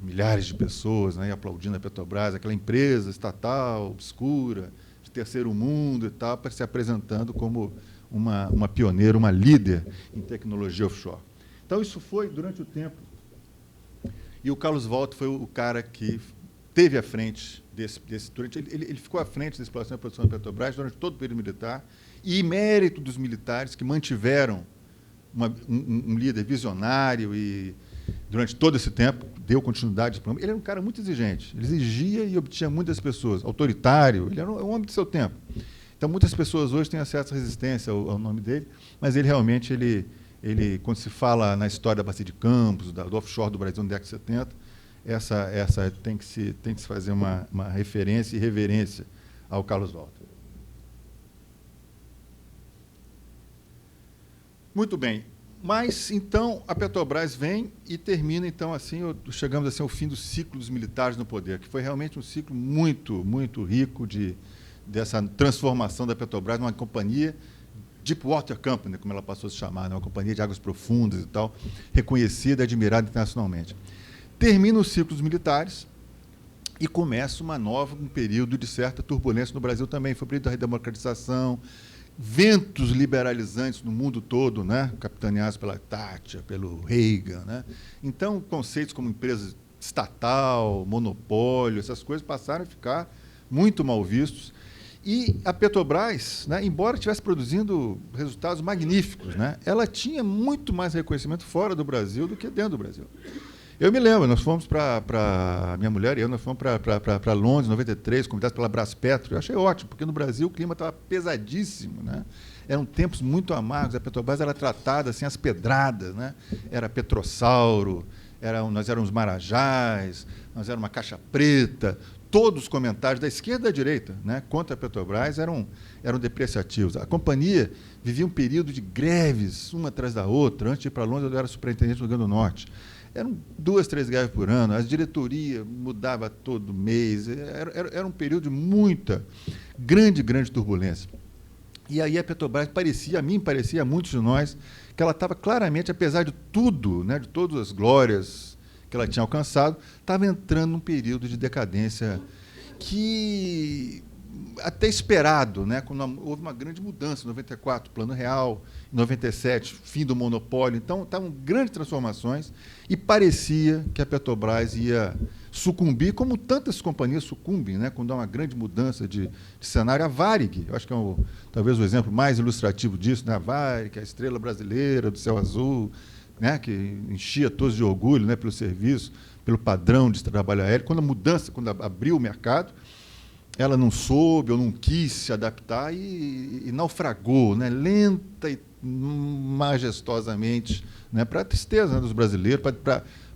milhares de pessoas, né, aplaudindo a Petrobras, aquela empresa estatal, obscura, de terceiro mundo e tal, se apresentando como uma pioneira, uma líder em tecnologia offshore. Então, isso foi durante o tempo. E o Carlos Walter foi o cara que esteve à frente ele ficou à frente da exploração e produção da Petrobras durante todo o período militar, e mérito dos militares que mantiveram um líder visionário e, durante todo esse tempo, deu continuidade. Ele era um cara muito exigente, ele exigia e obtinha muitas pessoas, autoritário, ele era um homem do seu tempo. Então, muitas pessoas hoje têm certa resistência ao nome dele, mas ele realmente, quando se fala na história da Bacia de Campos, do offshore do Brasil na década de 70, essa tem que se fazer uma referência e reverência ao Carlos Walter. Muito bem. Mas, então, a Petrobras vem e termina, então, assim, chegamos assim, ao fim do ciclo dos militares no poder, que foi realmente um ciclo muito, muito rico dessa transformação da Petrobras numa companhia Deepwater Company, como ela passou a se chamar, né? Uma companhia de águas profundas e tal, reconhecida e admirada internacionalmente. Termina o ciclo dos militares e começa um período de certa turbulência no Brasil também. Foi o período da redemocratização, ventos liberalizantes no mundo todo, né? Capitaneados pela Thatcher, pelo Reagan, né? Então, conceitos como empresa estatal, monopólio, essas coisas passaram a ficar muito mal vistos. E a Petrobras, né, embora estivesse produzindo resultados magníficos, né, ela tinha muito mais reconhecimento fora do Brasil do que dentro do Brasil. Eu me lembro, nós fomos minha mulher e eu, nós fomos para Londres, em 93, convidados pela Braspetro. Eu achei ótimo, porque no Brasil o clima estava pesadíssimo, né? Eram tempos muito amargos, a Petrobras era tratada assim, às pedradas, né? Era Petrossauro, nós éramos Marajás, nós éramos uma caixa preta. Todos os comentários da esquerda e da direita, né, contra a Petrobras eram depreciativos. A companhia vivia um período de greves, uma atrás da outra. Antes de ir para Londres, eu era superintendente do Rio Grande do Norte. Eram 2, 3 greves por ano, a diretoria mudava todo mês. Era um período de muita, grande turbulência. E aí a Petrobras a mim parecia, a muitos de nós, que ela estava claramente, apesar de tudo, né, de todas as glórias que ela tinha alcançado, estava entrando num período de decadência que até esperado, né? Quando houve uma grande mudança em 94, Plano Real, em 97, fim do monopólio. Então, estavam grandes transformações e parecia que a Petrobras ia sucumbir, como tantas companhias sucumbem, né? Quando há uma grande mudança de cenário. A Varig, eu acho que é talvez o exemplo mais ilustrativo disso, né? A Varig, a estrela brasileira do céu azul, né? Que enchia todos de orgulho, né? Pelo serviço, pelo padrão de trabalho aéreo. Quando a mudança, quando abriu o mercado, ela não soube ou não quis se adaptar e naufragou, né? Lenta e majestosamente, né? Para a tristeza, né, dos brasileiros,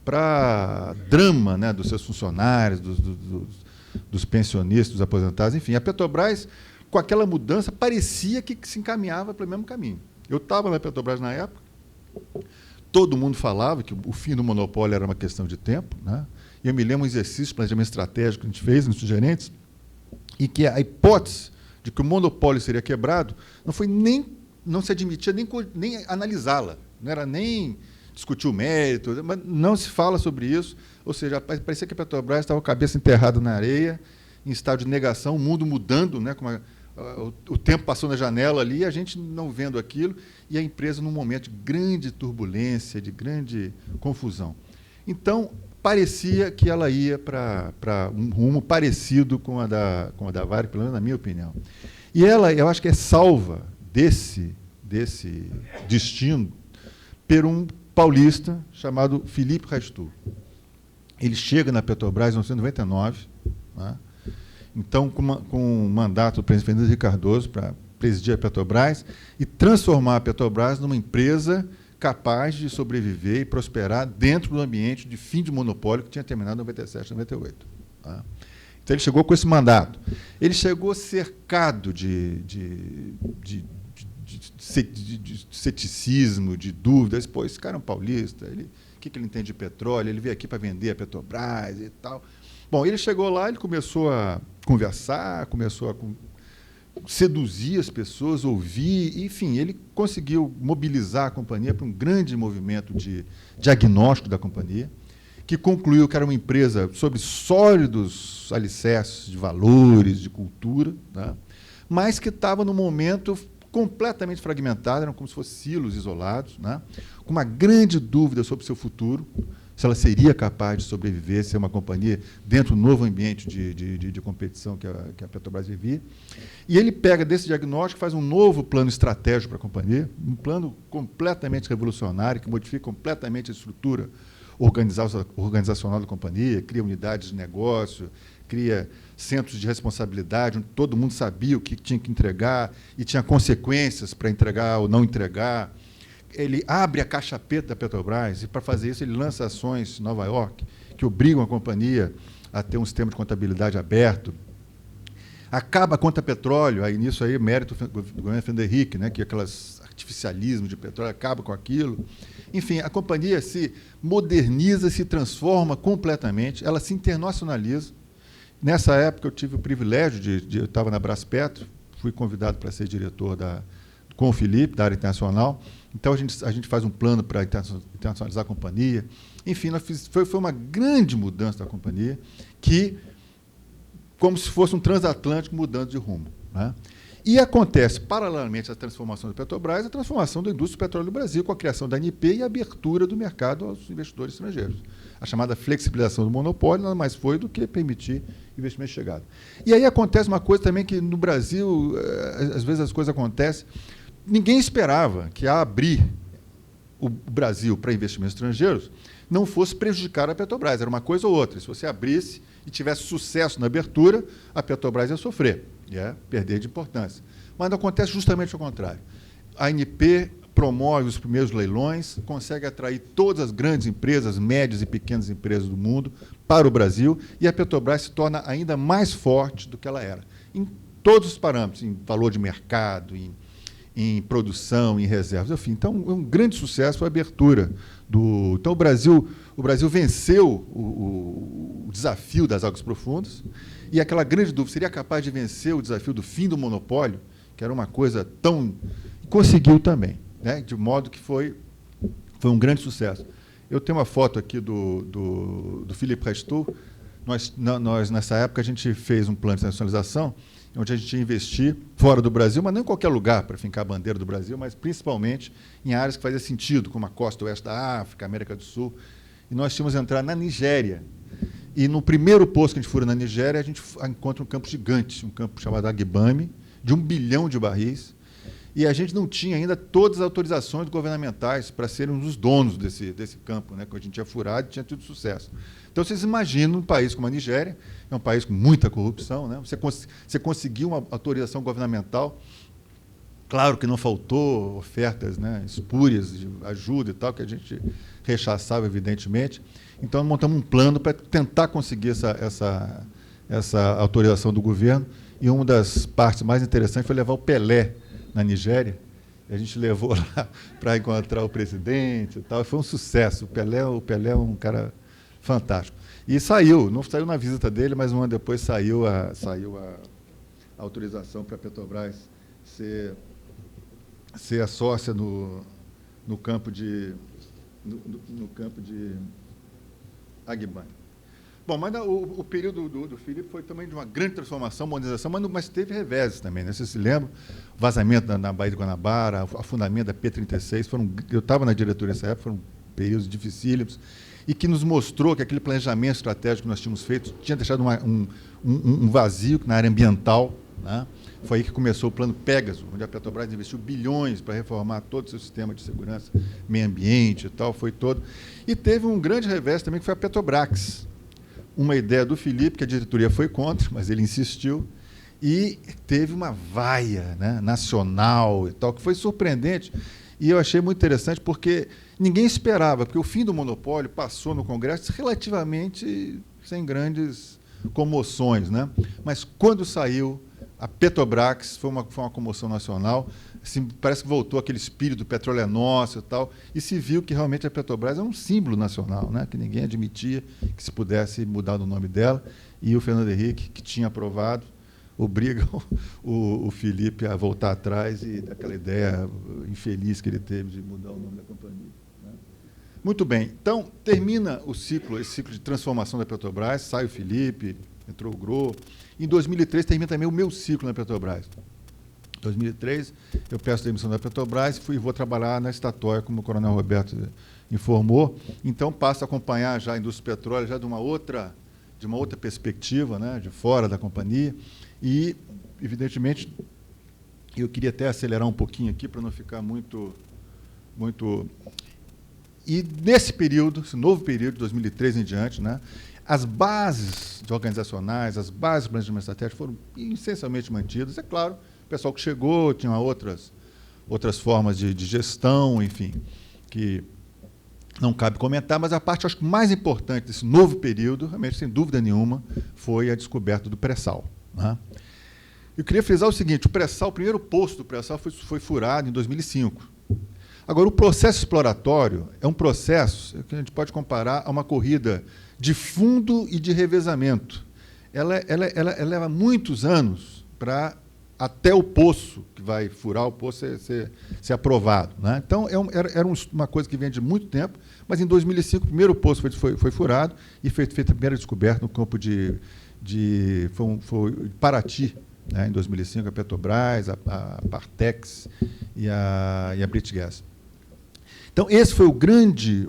para drama, né, dos seus funcionários, dos pensionistas, dos aposentados. Enfim, a Petrobras, com aquela mudança, parecia que se encaminhava pelo mesmo caminho. Eu estava na Petrobras na época, todo mundo falava que o fim do monopólio era uma questão de tempo, né? E eu me lembro um exercício de planejamento estratégico que a gente fez nos gerentes, e que a hipótese de que o monopólio seria quebrado não se admitia nem analisá-la, não era nem discutir o mérito, mas não se fala sobre isso, ou seja, parecia que a Petrobras estava com a cabeça enterrada na areia, em estado de negação, o mundo mudando, né, o tempo passou na janela ali, a gente não vendo aquilo, e a empresa num momento de grande turbulência, de grande confusão. Então, parecia que ela ia para um rumo parecido com a da Varig, pelo menos na minha opinião. E ela, eu acho que é salva desse destino por um paulista chamado Philippe Reichtour. Ele chega na Petrobras em 1999, né? Então, com o mandato do presidente Fernando Henrique Cardoso para presidir a Petrobras e transformar a Petrobras numa empresa capaz de sobreviver e prosperar dentro do ambiente de fim de monopólio que tinha terminado em 97, 98. Tá? Então, ele chegou com esse mandato. Ele chegou cercado de ceticismo, de dúvidas. Pô, esse cara é um paulista, o que ele entende de petróleo? Ele veio aqui para vender a Petrobras e tal. Bom, ele chegou lá, ele começou a conversar, começou a seduzir as pessoas, ouvir, enfim, ele conseguiu mobilizar a companhia para um grande movimento de diagnóstico da companhia, que concluiu que era uma empresa sobre sólidos alicerces de valores, de cultura, tá? Mas que estava num momento completamente fragmentado, eram como se fossem silos isolados, né? Com uma grande dúvida sobre o seu futuro, se ela seria capaz de sobreviver, ser uma companhia dentro do novo ambiente de competição que a Petrobras vivia. E ele pega desse diagnóstico, faz um novo plano estratégico para a companhia, um plano completamente revolucionário, que modifica completamente a estrutura organizacional da companhia, cria unidades de negócio, cria centros de responsabilidade, onde todo mundo sabia o que tinha que entregar e tinha consequências para entregar ou não entregar. Ele abre a caixa preta da Petrobras e, para fazer isso, ele lança ações em Nova York que obrigam a companhia a ter um sistema de contabilidade aberto. Acaba a conta petróleo, aí nisso aí mérito do governo Fernando Henrique, né, que aquelas artificialismo de petróleo acaba com aquilo. Enfim, a companhia se moderniza, se transforma completamente, ela se internacionaliza. Nessa época eu tive o privilégio eu estava na Braspetro, fui convidado para ser diretor com o Felipe, da área internacional. Então, a gente faz um plano para internacionalizar a companhia. Enfim, foi uma grande mudança da companhia, que, como se fosse um transatlântico mudando de rumo, né? E acontece, paralelamente à transformação da Petrobras, a transformação da indústria do petróleo no Brasil, com a criação da ANP e a abertura do mercado aos investidores estrangeiros. A chamada flexibilização do monopólio nada mais foi do que permitir investimento de chegada. E aí acontece uma coisa também que, no Brasil, às vezes as coisas acontecem. Ninguém esperava que, a abrir o Brasil para investimentos estrangeiros, não fosse prejudicar a Petrobras. Era uma coisa ou outra. Se você abrisse e tivesse sucesso na abertura, a Petrobras ia sofrer, ia perder de importância. Mas não acontece justamente o contrário. A ANP promove os primeiros leilões, consegue atrair todas as grandes empresas, médias e pequenas empresas do mundo para o Brasil, e a Petrobras se torna ainda mais forte do que ela era, em todos os parâmetros, em valor de mercado, em produção, em reservas, enfim. Então, um grande sucesso foi a abertura do... Então, o Brasil venceu o desafio das águas profundas, e aquela grande dúvida, seria capaz de vencer o desafio do fim do monopólio, que era uma coisa tão... Conseguiu também, né? De modo que foi um grande sucesso. Eu tenho uma foto aqui do Philippe Reichtour. Nós, nessa época, a gente fez um plano de internacionalização onde a gente ia investir fora do Brasil, mas não em qualquer lugar para fincar a bandeira do Brasil, mas principalmente em áreas que faziam sentido, como a costa oeste da África, a América do Sul. E nós tínhamos entrar na Nigéria. E no primeiro poço que a gente fura na Nigéria, a gente encontra um campo gigante, um campo chamado Agbami, de 1 bilhão de barris. E a gente não tinha ainda todas as autorizações governamentais para serem um dos donos desse campo, né, que a gente tinha furado e tinha tido sucesso. Então, vocês imaginam um país como a Nigéria, é um país com muita corrupção, né, você conseguiu uma autorização governamental. Claro que não faltou ofertas, né, espúrias de ajuda e tal, que a gente rechaçava, evidentemente. Então, montamos um plano para tentar conseguir essa autorização do governo. E uma das partes mais interessantes foi levar o Pelé na Nigéria. A gente levou lá para encontrar o presidente e tal. Foi um sucesso. O Pelé é um cara fantástico. E saiu, não saiu na visita dele, mas um ano depois saiu a autorização para a Petrobras ser a sócia no campo de Agbami. Bom, mas o período do Filipe foi também de uma grande transformação, modernização, mas teve reveses também, né? Vocês se lembram? Vazamento na Baía de Guanabara, afundamento da P-36, eu estava na diretoria nessa época, foram períodos dificílimos, e que nos mostrou que aquele planejamento estratégico que nós tínhamos feito tinha deixado um vazio na área ambiental, né? Foi aí que começou o plano Pégaso, onde a Petrobras investiu bilhões para reformar todo o seu sistema de segurança, meio ambiente e tal, foi todo. E teve um grande revés também, que foi a Petrobrax. Uma ideia do Filipe, que a diretoria foi contra, mas ele insistiu, e teve uma vaia, né, nacional e tal, que foi surpreendente. E eu achei muito interessante, porque ninguém esperava, porque o fim do monopólio passou no Congresso relativamente sem grandes comoções, né? Mas quando saiu a Petrobrax, foi uma comoção nacional, assim, parece que voltou aquele espírito do petróleo é nosso e tal, e se viu que realmente a Petrobras é um símbolo nacional, né, que ninguém admitia que se pudesse mudar o nome dela, e o Fernando Henrique, que tinha aprovado, obriga o Filipe a voltar atrás e daquela ideia infeliz que ele teve de mudar o nome da companhia, né? Muito bem, então termina esse ciclo de transformação da Petrobras, sai o Filipe, entrou o Gro. Em 2003 termina também o meu ciclo na Petrobras. Em 2003, eu peço demissão da Petrobras e vou trabalhar na Statoil, como o coronel Roberto informou. Então, passo a acompanhar já a indústria do petróleo, já de uma outra perspectiva, né, de fora da companhia. E, evidentemente, eu queria até acelerar um pouquinho aqui para não ficar muito... E, nesse período, esse novo período, de 2003 em diante, né, as bases organizacionais, as bases do planejamento estratégico foram essencialmente mantidas. É claro, o pessoal que chegou tinha outras formas de gestão, enfim, que não cabe comentar, mas a parte, acho que mais importante desse novo período, realmente, sem dúvida nenhuma, foi a descoberta do pré-sal, né? Eu queria frisar o seguinte, o primeiro poço do pré-sal foi furado em 2005. Agora, o processo exploratório é um processo que a gente pode comparar a uma corrida de fundo e de revezamento. Ela leva muitos anos para até o poço, que vai furar o poço, ser aprovado, né? Então, era uma coisa que vem de muito tempo, mas em 2005 o primeiro poço foi furado e foi feita a primeira descoberta no campo foi Paraty, né, em 2005, a Petrobras, a Partex e a British Gas. Então, esse foi o grande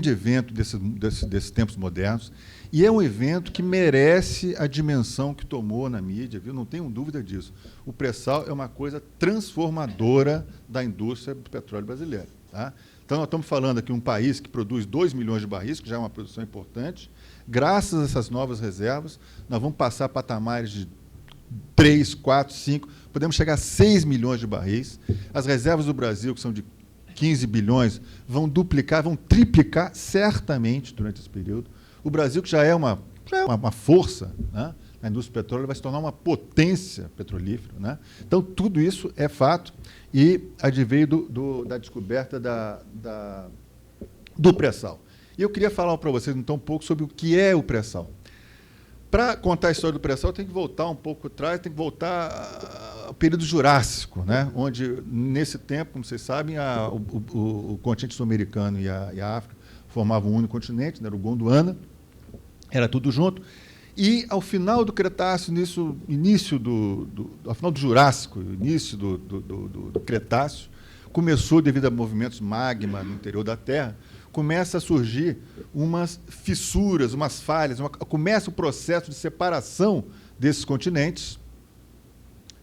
evento desses tempos modernos, e é um evento que merece a dimensão que tomou na mídia, viu? Não tenho dúvida disso. O pré-sal é uma coisa transformadora da indústria do petróleo brasileiro, tá? Então, nós estamos falando aqui de um país que produz 2 milhões de barris, que já é uma produção importante. Graças a essas novas reservas, nós vamos passar a patamares de 3, 4, 5, podemos chegar a 6 milhões de barris. As reservas do Brasil, que são de 15 bilhões, vão duplicar, vão triplicar certamente durante esse período. O Brasil, que já é uma força, né, na indústria do petróleo, vai se tornar uma potência petrolífera, né? Então, tudo isso é fato e adveio da descoberta do pré-sal. E eu queria falar para vocês, então, um pouco sobre o que é o pré-sal. Para contar a história do pré-sal, tem que voltar um pouco atrás, tem que voltar ao período Jurássico, né? Onde, nesse tempo, como vocês sabem, o continente sul-americano e a África formavam um único continente, né? Era o Gondwana, era tudo junto. E, ao final do Cretáceo, ao final do Jurássico, início do Cretáceo, começou, devido a movimentos magma no interior da Terra, começa a surgir umas fissuras, umas falhas, começa o processo de separação desses continentes,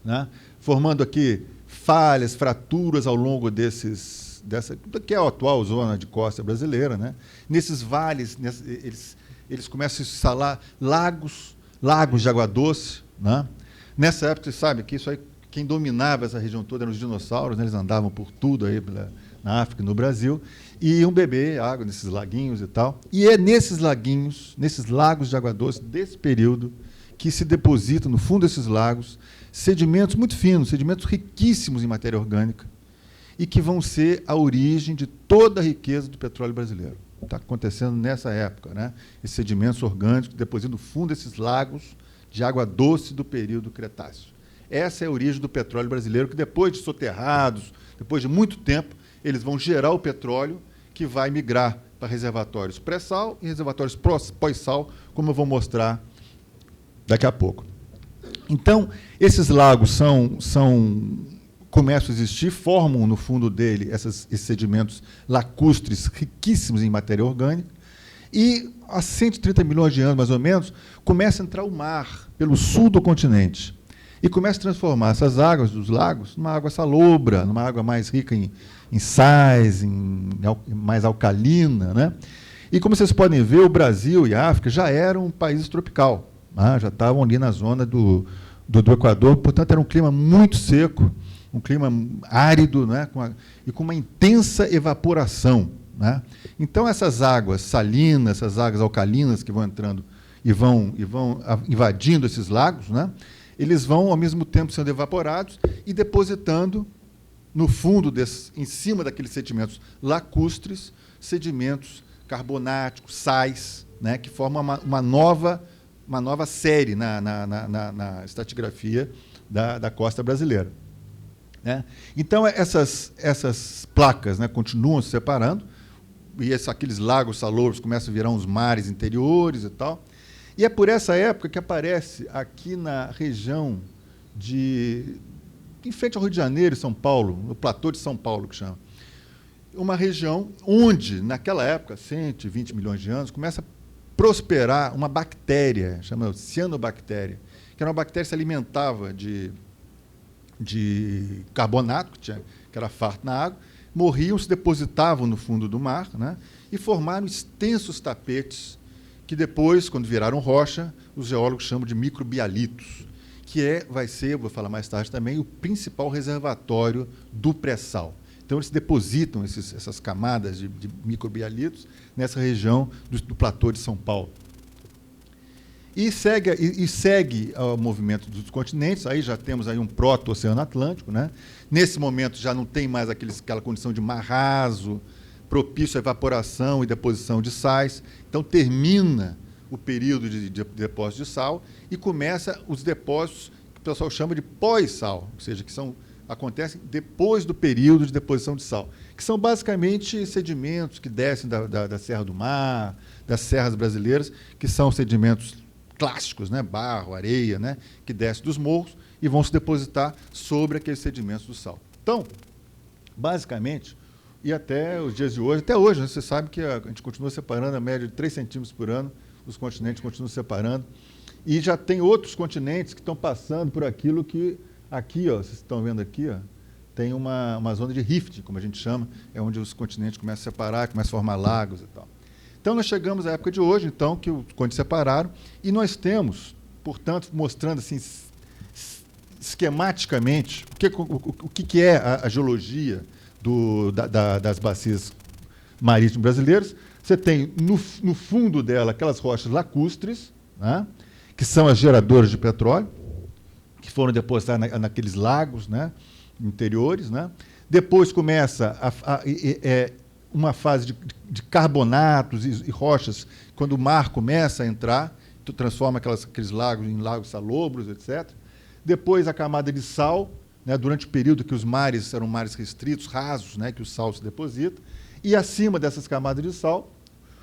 né, formando aqui falhas, fraturas ao longo dessa que é a atual zona de costa brasileira, né? Nesses vales, eles começam a se instalar lagos de água doce, né? Nessa época, você sabe que isso aí, quem dominava essa região toda eram os dinossauros, né? Eles andavam por tudo aí na África e no Brasil, e iam beber água nesses laguinhos e tal. E é nesses laguinhos, nesses lagos de água doce desse período, que se depositam no fundo desses lagos sedimentos muito finos, sedimentos riquíssimos em matéria orgânica, e que vão ser a origem de toda a riqueza do petróleo brasileiro. Está acontecendo nessa época, né? Esses sedimentos orgânicos depositam no fundo desses lagos de água doce do período Cretáceo. Essa é a origem do petróleo brasileiro, que depois de soterrados, depois de muito tempo, eles vão gerar o petróleo que vai migrar para reservatórios pré-sal e reservatórios pós-sal, como eu vou mostrar daqui a pouco. Então, esses lagos começam a existir, formam no fundo dele esses sedimentos lacustres riquíssimos em matéria orgânica, e há 130 milhões de anos, mais ou menos, começa a entrar o mar pelo sul do continente e começa a transformar essas águas dos lagos numa água salobra, numa água mais rica em sais, mais alcalina, né? E, como vocês podem ver, o Brasil e a África já eram um país tropical, né? Já estavam ali na zona do Equador, portanto, era um clima muito seco, um clima árido, né, com uma intensa evaporação, né? Então, essas águas salinas, essas águas alcalinas que vão entrando e vão invadindo esses lagos, né, eles vão, ao mesmo tempo, sendo evaporados e depositando no fundo, em cima daqueles sedimentos lacustres, sedimentos carbonáticos, sais, né, que formam uma nova série na estratigrafia da costa brasileira. Né? Então, essas placas, né, continuam se separando, e aqueles lagos salobros começam a virar uns mares interiores e tal. E é por essa época que aparece aqui na região em frente ao Rio de Janeiro, São Paulo, no platô de São Paulo, que chama, uma região onde, naquela época, 120 milhões de anos, começa a prosperar uma bactéria, chamada cianobactéria, que era uma bactéria que se alimentava de carbonato, que era farto na água, morriam, se depositavam no fundo do mar, né, e formaram extensos tapetes que depois, quando viraram rocha, os geólogos chamam de microbialitos, que vai ser, vou falar mais tarde também, o principal reservatório do pré-sal. Então, eles depositam essas camadas de microbialitos nessa região do platô de São Paulo. E segue o movimento dos continentes. Aí já temos aí um proto-oceano Atlântico, né? Nesse momento já não tem mais aquela condição de mar raso, propício à evaporação e deposição de sais. Então termina o período de depósito de sal e começa os depósitos que o pessoal chama de pós-sal, ou seja, que acontecem depois do período de deposição de sal, que são basicamente sedimentos que descem da Serra do Mar, das serras brasileiras, que são sedimentos clássicos, né? Barro, areia, né? Que desce dos morros e vão se depositar sobre aqueles sedimentos do sal. Então, basicamente, e até os dias de hoje, até hoje, né, você sabe que a gente continua separando a média de 3 centímetros por ano, os continentes continuam separando, e já tem outros continentes que estão passando por aquilo que, aqui, ó, vocês estão vendo aqui, ó, tem uma zona de rift, como a gente chama, é onde os continentes começam a separar, começam a formar lagos e tal. Então, nós chegamos à época de hoje, então, que os continentes separaram, e nós temos, portanto, mostrando assim, esquematicamente o que é a geologia das bacias marítimas brasileiras. Você tem, no fundo dela, aquelas rochas lacustres, né, que são as geradoras de petróleo, que foram depositadas naqueles lagos, né, interiores. Né. Depois começa uma fase de carbonatos e rochas, quando o mar começa a entrar, transforma aqueles lagos em lagos salobros, etc. Depois a camada de sal, né, durante o período que os mares eram mares restritos, rasos, né, que o sal se deposita, e acima dessas camadas de sal,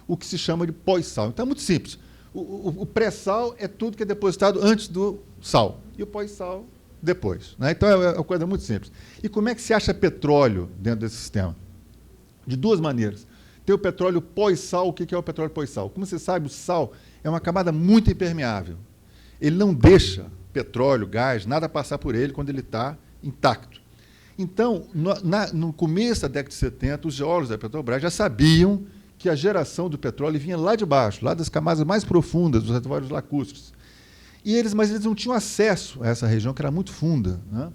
o que se chama de pós-sal. Então é muito simples. O pré-sal é tudo que é depositado antes do sal, e o pós-sal depois, né? Então, é uma coisa muito simples. E como é que se acha petróleo dentro desse sistema? De duas maneiras. Tem o petróleo pós-sal. O que é o petróleo pós-sal? Como você sabe, o sal é uma camada muito impermeável. Ele não deixa petróleo, gás, nada passar por ele quando ele está intacto. Então, no começo da década de 70, os geólogos da Petrobras já sabiam que a geração do petróleo vinha lá de baixo, lá das camadas mais profundas, dos reservatórios lacustres. Mas eles não tinham acesso a essa região, que era muito funda, né?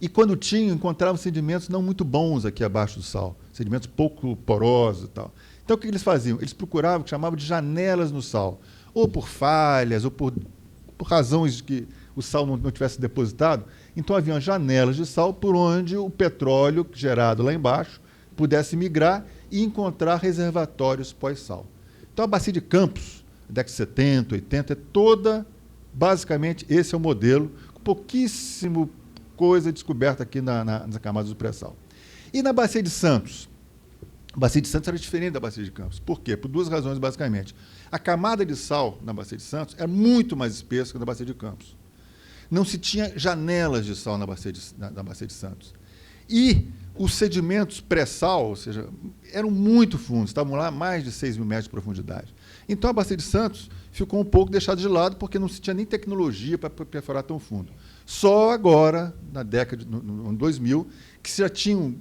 E quando tinham, encontravam sedimentos não muito bons aqui abaixo do sal, sedimentos pouco porosos e tal. Então, o que eles faziam? Eles procuravam o que chamavam de janelas no sal, ou por falhas, ou por razões de que o sal não tivesse depositado. Então, haviam janelas de sal por onde o petróleo gerado lá embaixo pudesse migrar e encontrar reservatórios pós-sal. Então, a bacia de Campos, década de 70, 80, é toda, basicamente, esse é o modelo, com pouquíssimo coisa descoberta aqui nas camadas do pré-sal. E na bacia de Santos? A bacia de Santos era diferente da bacia de Campos. Por quê? Por duas razões, basicamente. A camada de sal na bacia de Santos é muito mais espessa que na bacia de Campos. Não se tinha janelas de sal na bacia de Santos. E os sedimentos pré-sal, ou seja, eram muito fundos, estavam lá a mais de 6 mil metros de profundidade. Então, a bacia de Santos ficou um pouco deixada de lado, porque não se tinha nem tecnologia para perfurar tão fundo. Só agora, na década de 2000, que se já tinha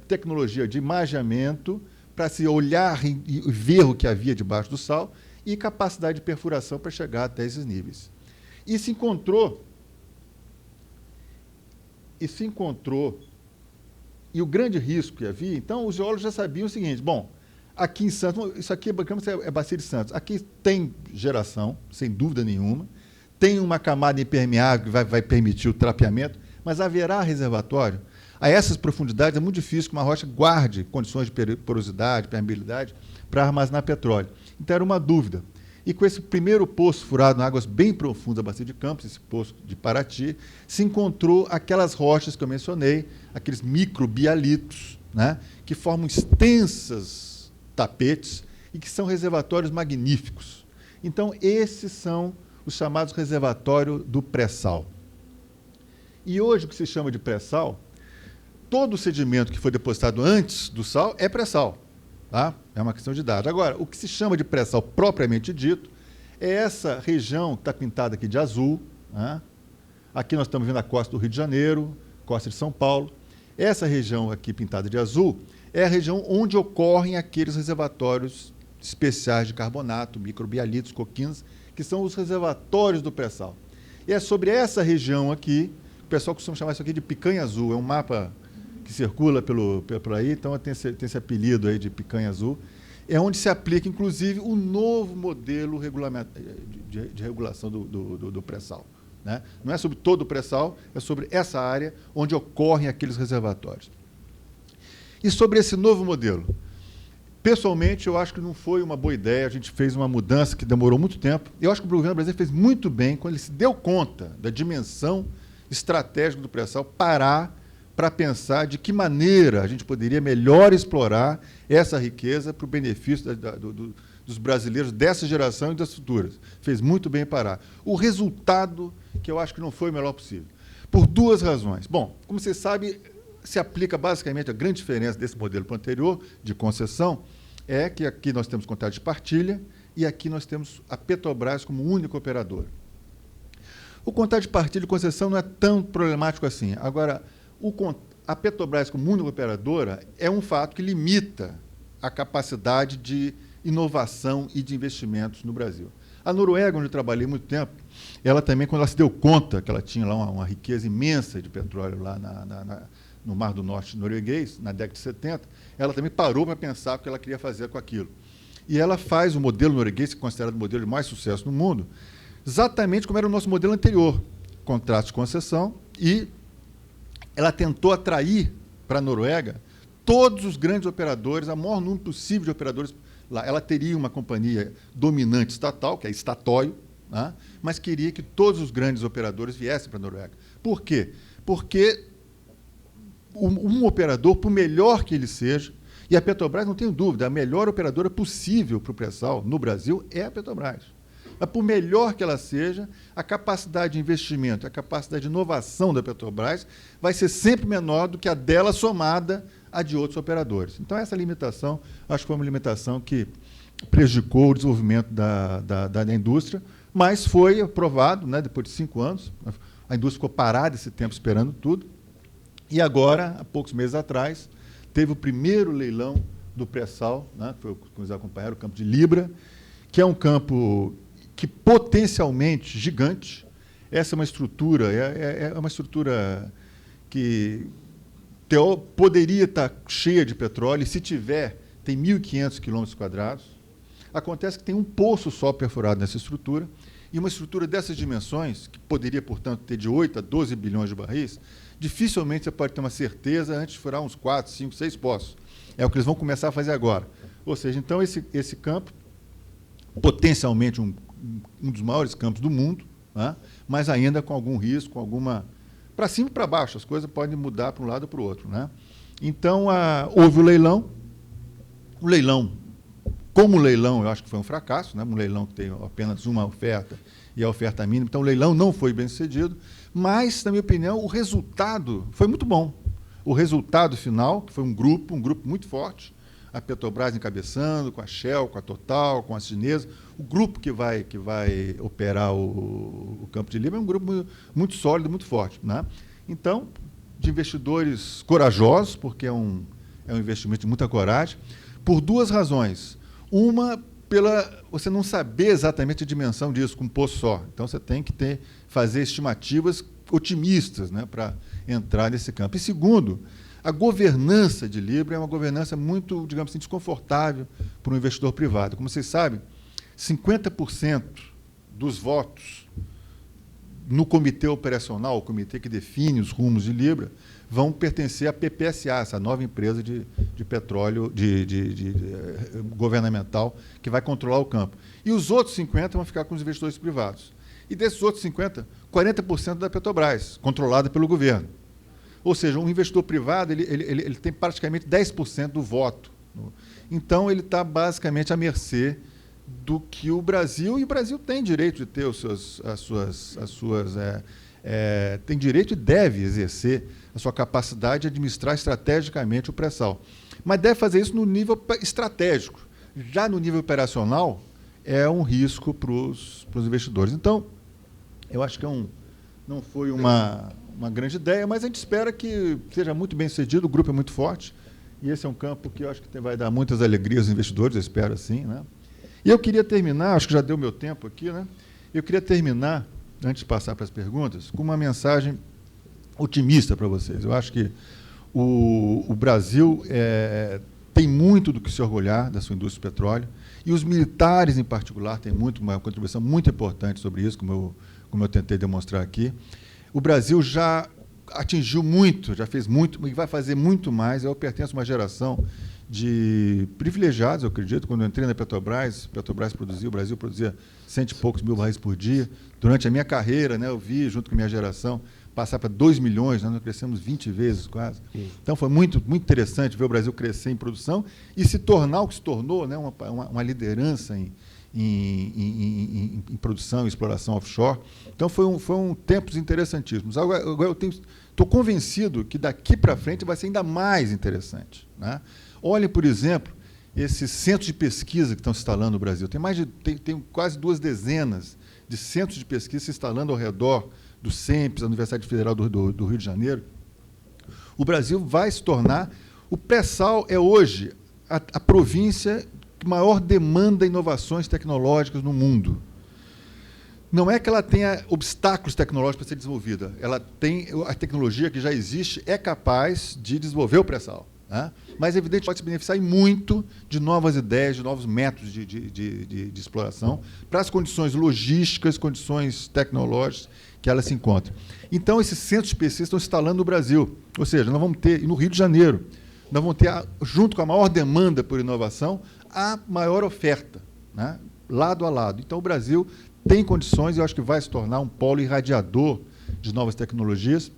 tecnologia de imageamento para se olhar e ver o que havia debaixo do sal e capacidade de perfuração para chegar até esses níveis. E se encontrou, e o grande risco que havia, então os geólogos já sabiam o seguinte: bom, aqui em Santos, isso aqui é bacia de Santos, aqui tem geração, sem dúvida nenhuma, tem uma camada impermeável que vai permitir o trapeamento, mas haverá reservatório? A essas profundidades é muito difícil que uma rocha guarde condições de porosidade, permeabilidade, para armazenar petróleo. Então era uma dúvida. E com esse primeiro poço furado em águas bem profundas da bacia de Campos, esse poço de Paraty, se encontrou aquelas rochas que eu mencionei, aqueles microbialitos, né, que formam extensas tapetes e que são reservatórios magníficos. Então, esses são os chamados reservatórios do pré-sal. E hoje, o que se chama de pré-sal, todo o sedimento que foi depositado antes do sal é pré-sal. Tá? É uma questão de idade. Agora, o que se chama de pré-sal propriamente dito é essa região que está pintada aqui de azul. Né? Aqui nós estamos vendo a costa do Rio de Janeiro, costa de São Paulo. Essa região aqui pintada de azul é a região onde ocorrem aqueles reservatórios especiais de carbonato, microbialitos, coquinas, que são os reservatórios do pré-sal. E é sobre essa região aqui, o pessoal costuma chamar isso aqui de picanha azul, é um mapa que circula por aí, então tem esse apelido aí de picanha azul, é onde se aplica, inclusive, o novo modelo de regulação do pré-sal. Né? Não é sobre todo o pré-sal, é sobre essa área onde ocorrem aqueles reservatórios. E sobre esse novo modelo? Pessoalmente, eu acho que não foi uma boa ideia, a gente fez uma mudança que demorou muito tempo. Eu acho que o governo brasileiro fez muito bem quando ele se deu conta da dimensão estratégica do pré-sal, parar para pensar de que maneira a gente poderia melhor explorar essa riqueza para o benefício dos brasileiros dessa geração e das futuras. Fez muito bem parar. O resultado, que eu acho que não foi o melhor possível, por duas razões. Bom, como você sabe, se aplica basicamente a grande diferença desse modelo para o anterior, de concessão, é que aqui nós temos contrato de partilha e aqui nós temos a Petrobras como única operadora. O contrato de partilha e concessão não é tão problemático assim. Agora, a Petrobras como única operadora é um fato que limita a capacidade de inovação e de investimentos no Brasil. A Noruega, onde eu trabalhei muito tempo, ela também, quando ela se deu conta que ela tinha lá uma riqueza imensa de petróleo lá no Mar do Norte norueguês, na década de 70, ela também parou para pensar o que ela queria fazer com aquilo. E ela faz o modelo norueguês, que é considerado o modelo de mais sucesso no mundo, exatamente como era o nosso modelo anterior, contratos de concessão, e ela tentou atrair para a Noruega todos os grandes operadores, o maior número possível de operadores lá. Ela teria uma companhia dominante estatal, que é a Statoil, né? Mas queria que todos os grandes operadores viessem para a Noruega. Por quê? Porque um operador, por melhor que ele seja, E a Petrobras, não tenho dúvida, a melhor operadora possível para o pré-sal no Brasil é a Petrobras. Mas, por melhor que ela seja, a capacidade de investimento, a capacidade de inovação da Petrobras vai ser sempre menor do que a dela somada à de outros operadores. Então, essa limitação, acho que foi uma limitação que prejudicou o desenvolvimento da indústria, mas foi aprovado, né, depois de 5 anos. A indústria ficou parada esse tempo esperando tudo. E agora, há poucos meses atrás, teve o primeiro leilão do pré-sal, né, que foi, como vocês acompanharam, o campo de Libra, que é um campo que potencialmente gigante. Essa é uma estrutura, é uma estrutura que poderia estar cheia de petróleo, e se tiver, tem 1.500 km². Acontece que tem um poço só perfurado nessa estrutura, e uma estrutura dessas dimensões, que poderia, portanto, ter de 8 a 12 bilhões de barris, dificilmente você pode ter uma certeza antes de furar uns 4, 5, 6 poços. É o que eles vão começar a fazer agora. Ou seja, então, esse campo, potencialmente um dos maiores campos do mundo, né, mas ainda com algum risco, alguma... Para cima e para baixo, as coisas podem mudar para um lado ou para o outro. Né? Então, houve o leilão. O leilão, como leilão, eu acho que foi um fracasso, né? Um leilão que tem apenas uma oferta e a oferta mínima. Então, o leilão não foi bem sucedido, mas, na minha opinião, o resultado foi muito bom. O resultado final, que foi um grupo muito forte, a Petrobras encabeçando, com a Shell, com a Total, com a chinesa. O grupo que vai operar o campo de Libra é um grupo muito sólido, muito forte. Né? Então, de investidores corajosos, porque é um investimento de muita coragem, por 2 razões. Uma, pela você não saber exatamente a dimensão disso com um poço só. Então, você tem que fazer estimativas otimistas, né, para entrar nesse campo. E segundo, a governança de Libra é uma governança muito, digamos assim, desconfortável para um investidor privado. Como vocês sabem, 50% dos votos no comitê operacional, o comitê que define os rumos de Libra, vão pertencer à PPSA, essa nova empresa de petróleo governamental que vai controlar o campo. E os outros 50% vão ficar com os investidores privados. E desses outros 50%, 40% da Petrobras, controlada pelo governo. Ou seja, um investidor privado ele tem praticamente 10% do voto. Então, ele está basicamente à mercê do que o Brasil, e o Brasil tem direito de ter tem direito e deve exercer a sua capacidade de administrar estrategicamente o pré-sal. Mas deve fazer isso no nível estratégico. Já no nível operacional, é um risco para os investidores. Então, eu acho que não foi uma grande ideia, mas a gente espera que seja muito bem sucedido, o grupo é muito forte, e esse é um campo que eu acho que vai dar muitas alegrias aos investidores, eu espero assim. Né? E eu queria terminar, acho que já deu meu tempo aqui, né? Eu queria terminar, antes de passar para as perguntas, com uma mensagem otimista para vocês. Eu acho que o Brasil tem muito do que se orgulhar da sua indústria de petróleo, e os militares, em particular, têm uma contribuição muito importante sobre isso, como eu tentei demonstrar aqui. O Brasil já atingiu muito, já fez muito, e vai fazer muito mais. Eu pertenço a uma geração de privilegiados, eu acredito. Quando eu entrei na Petrobras, o Brasil produzia 100 e poucos mil barris por dia. Durante a minha carreira, né, eu vi, junto com a minha geração, passar para 2 milhões, nós crescemos 20 vezes quase. Sim. Então, foi muito, muito interessante ver o Brasil crescer em produção e se tornar o que se tornou, né, uma liderança em produção e exploração offshore. Então, foram tempos interessantíssimos. Agora eu estou convencido que daqui para frente vai ser ainda mais interessante. Né? Olhem, por exemplo, esses centros de pesquisa que estão se instalando no Brasil. Tem quase 2 dezenas de centros de pesquisa se instalando ao redor do CEMPES, a Universidade Federal do Rio de Janeiro. O Brasil vai se tornar... O pré-sal é hoje a província que maior demanda inovações tecnológicas no mundo. Não é que ela tenha obstáculos tecnológicos para ser desenvolvida. Ela tem a tecnologia que já existe, é capaz de desenvolver o pré-sal. Né? Mas, evidentemente, pode se beneficiar muito de novas ideias, de novos métodos de exploração, para as condições logísticas, condições tecnológicas que ela se encontra. Então, esses centros de pesquisa estão se instalando no Brasil. Ou seja, nós vamos ter, no Rio de Janeiro, nós vamos ter, junto com a maior demanda por inovação, a maior oferta, né? Lado a lado. Então, o Brasil tem condições, eu acho que vai se tornar um polo irradiador de novas tecnologias.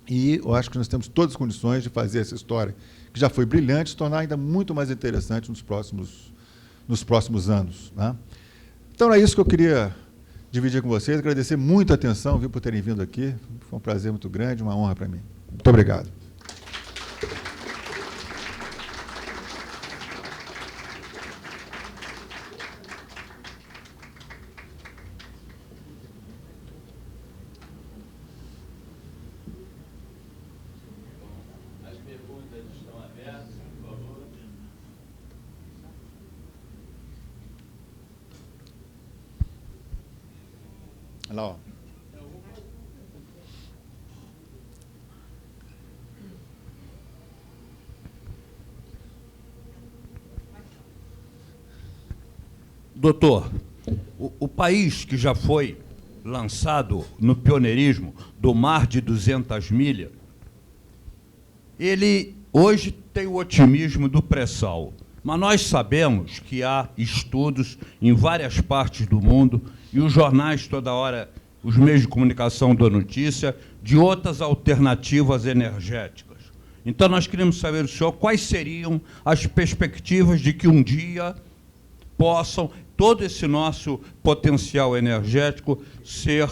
E eu acho que nós temos todas as condições de fazer essa história, que já foi brilhante, se tornar ainda muito mais interessante nos próximos anos, né? Então, é isso que eu queria dividir com vocês. Agradecer muito a atenção, viu, por terem vindo aqui. Foi um prazer muito grande, uma honra para mim. Muito obrigado. Lá, ó. Doutor, o país que já foi lançado no pioneirismo do mar de 200 milhas, ele hoje tem o otimismo do pré-sal. Mas nós sabemos que há estudos em várias partes do mundo, e os jornais toda hora, os meios de comunicação dão notícia, de outras alternativas energéticas. Então, nós queremos saber do senhor quais seriam as perspectivas de que um dia possam todo esse nosso potencial energético ser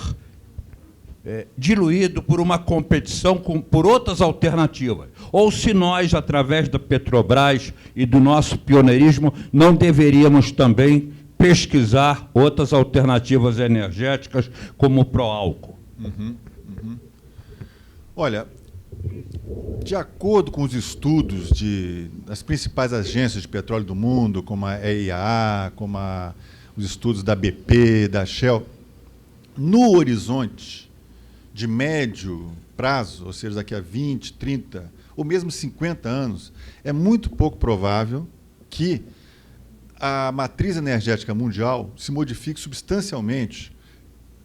diluído por uma competição por outras alternativas. Ou se nós, através da Petrobras e do nosso pioneirismo, não deveríamos também pesquisar outras alternativas energéticas, como o pró-álcool. Olha, de acordo com os estudos das principais agências de petróleo do mundo, como a EIA, como os estudos da BP, da Shell, no horizonte de médio prazo, ou seja, daqui a 20, 30, ou mesmo 50 anos, é muito pouco provável que a matriz energética mundial se modifique substancialmente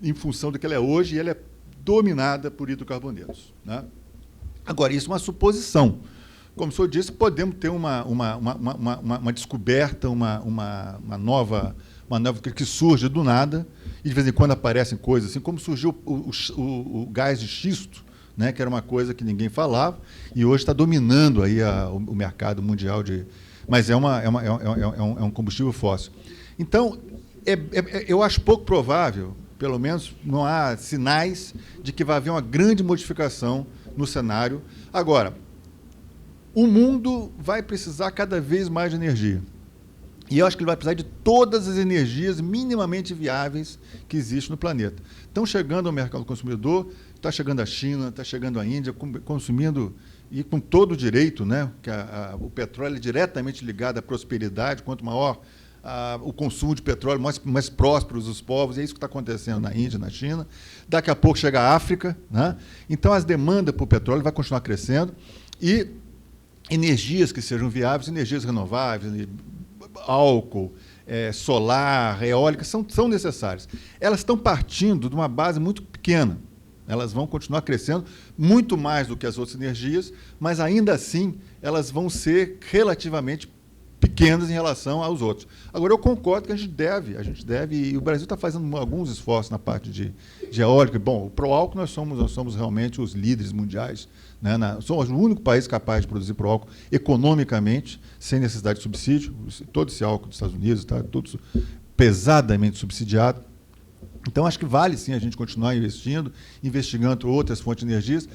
em função do que ela é hoje, e ela é dominada por hidrocarbonetos, né? Agora, isso é uma suposição. Como o senhor disse, podemos ter uma descoberta, uma nova que surge do nada, e de vez em quando aparecem coisas assim, como surgiu o gás de xisto, né, que era uma coisa que ninguém falava, e hoje está dominando aí o mercado mundial mas é um combustível fóssil. Então, eu acho pouco provável, pelo menos não há sinais de que vai haver uma grande modificação no cenário. Agora, o mundo vai precisar cada vez mais de energia. E eu acho que ele vai precisar de todas as energias minimamente viáveis que existem no planeta. Estão chegando ao mercado consumidor, está chegando a China, está chegando a Índia, consumindo, e com todo o direito, né? Que o petróleo é diretamente ligado à prosperidade. Quanto maior o consumo de petróleo, mais prósperos os povos, e é isso que está acontecendo na Índia, na China. Daqui a pouco chega a África, né? Então, as demandas por petróleo vai continuar crescendo, e energias que sejam viáveis, energias renováveis, álcool, solar, eólica, são necessárias. Elas estão partindo de uma base muito pequena. Elas vão continuar crescendo muito mais do que as outras energias, mas, ainda assim, elas vão ser relativamente pequenas em relação aos outros. Agora, eu concordo que a gente deve, e o Brasil está fazendo alguns esforços na parte de eólica. Bom, o pró-álcool nós somos realmente os líderes mundiais, né? Somos o único país capaz de produzir pró-álcool economicamente, sem necessidade de subsídio. Todo esse álcool dos Estados Unidos está todo pesadamente subsidiado. Então, acho que vale, sim, a gente continuar investigando outras fontes de energias,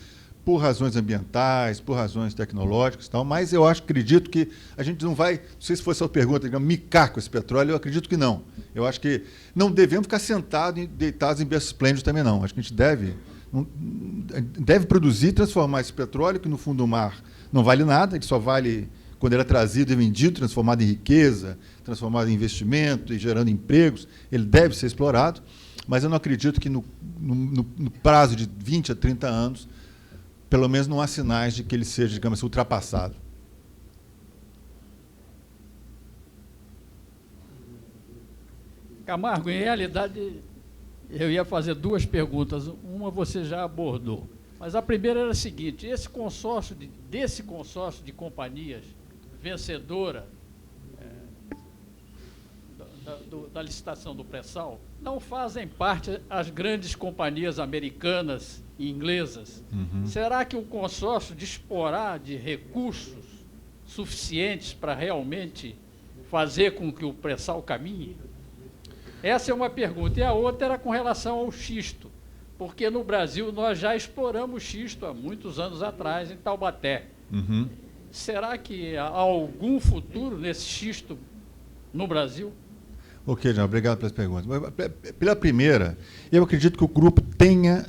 por razões ambientais, por razões tecnológicas e tal, mas eu acredito que a gente não vai, não sei se foi a sua pergunta, digamos, micar com esse petróleo, eu acredito que não. Eu acho que não devemos ficar sentados, deitados em berços esplêndidos também, não. Acho que a gente deve produzir e transformar esse petróleo, que no fundo do mar não vale nada, ele só vale quando ele é trazido e vendido, transformado em riqueza, transformado em investimento e gerando empregos. Ele deve ser explorado, mas eu não acredito que no prazo de 20 a 30 anos, pelo menos não há sinais de que ele seja, digamos assim, ultrapassado. Camargo, em realidade, eu ia fazer duas perguntas. Uma você já abordou. Mas a primeira era a seguinte: desse consórcio de companhias vencedora da licitação do pré-sal, não fazem parte as grandes companhias americanas inglesas. Será que o consórcio disporá de recursos suficientes para realmente fazer com que o pré-sal caminhe? Essa é uma pergunta. E a outra era com relação ao xisto, porque no Brasil nós já exploramos xisto há muitos anos atrás, em Taubaté. Será que há algum futuro nesse xisto no Brasil? Ok, Jean, obrigado pelas perguntas. Pela primeira, eu acredito que o grupo tenha,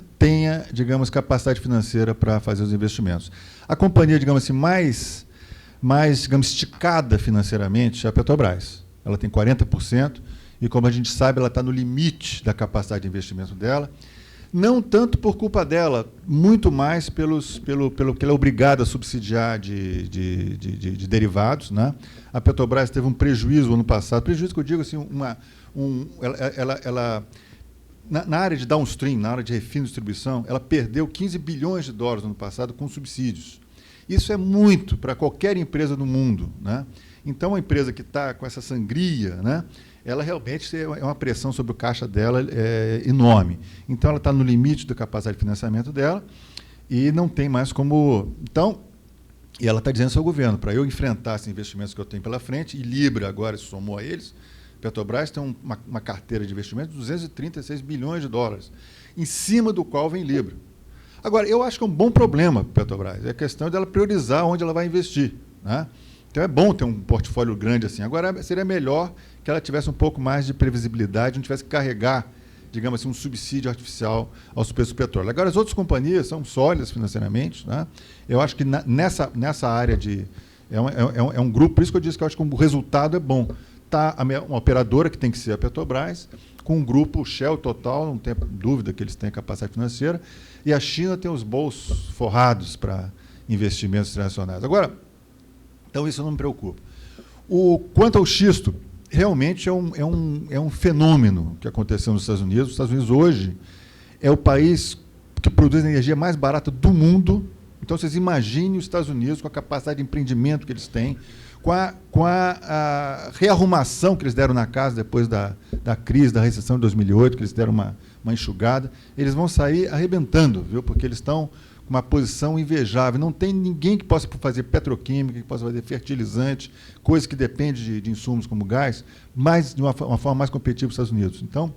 digamos, capacidade financeira para fazer os investimentos. A companhia, digamos assim, mais digamos, esticada financeiramente é a Petrobras. Ela tem 40%, e, como a gente sabe, ela está no limite da capacidade de investimento dela. Não tanto por culpa dela, muito mais pelo que ela é obrigada a subsidiar de derivados, né? A Petrobras teve um prejuízo ano passado, prejuízo que eu digo assim, na área de downstream, na área de refino e distribuição, ela perdeu 15 bilhões de dólares no ano passado com subsídios. Isso é muito para qualquer empresa do mundo, né? Então, a empresa que está com essa sangria, né, ela realmente é uma pressão sobre o caixa dela enorme. Então, ela está no limite da capacidade de financiamento dela e não tem mais como... Então, e ela está dizendo ao seu governo, para eu enfrentar esses investimentos que eu tenho pela frente, e Libra agora se somou a eles, Petrobras tem uma carteira de investimentos de 236 bilhões de dólares, em cima do qual vem Libra. Agora, eu acho que é um bom problema para a Petrobras, é a questão dela priorizar onde ela vai investir, né? Então, é bom ter um portfólio grande assim. Agora, seria melhor que ela tivesse um pouco mais de previsibilidade, não tivesse que carregar, digamos assim, um subsídio artificial aos preços do petróleo. Agora, as outras companhias são sólidas financeiramente, né? Eu acho que nessa área de... É um grupo, por isso que eu disse que eu acho que o resultado é bom. Está uma operadora, que tem que ser a Petrobras, com um grupo Shell Total, não tem dúvida que eles têm capacidade financeira, e a China tem os bolsos forrados para investimentos internacionais. Agora, então isso não me preocupa. Quanto ao xisto, realmente é um fenômeno que aconteceu nos Estados Unidos. Os Estados Unidos hoje é o país que produz a energia mais barata do mundo. Então, vocês imaginem os Estados Unidos com a capacidade de empreendimento que eles têm, com a rearrumação que eles deram na casa depois da crise, da recessão de 2008, que eles deram uma enxugada. Eles vão sair arrebentando, viu? Porque eles estão com uma posição invejável. Não tem ninguém que possa fazer petroquímica, que possa fazer fertilizante, coisas que dependem de insumos como gás, mas de uma forma mais competitiva nos Estados Unidos. Então,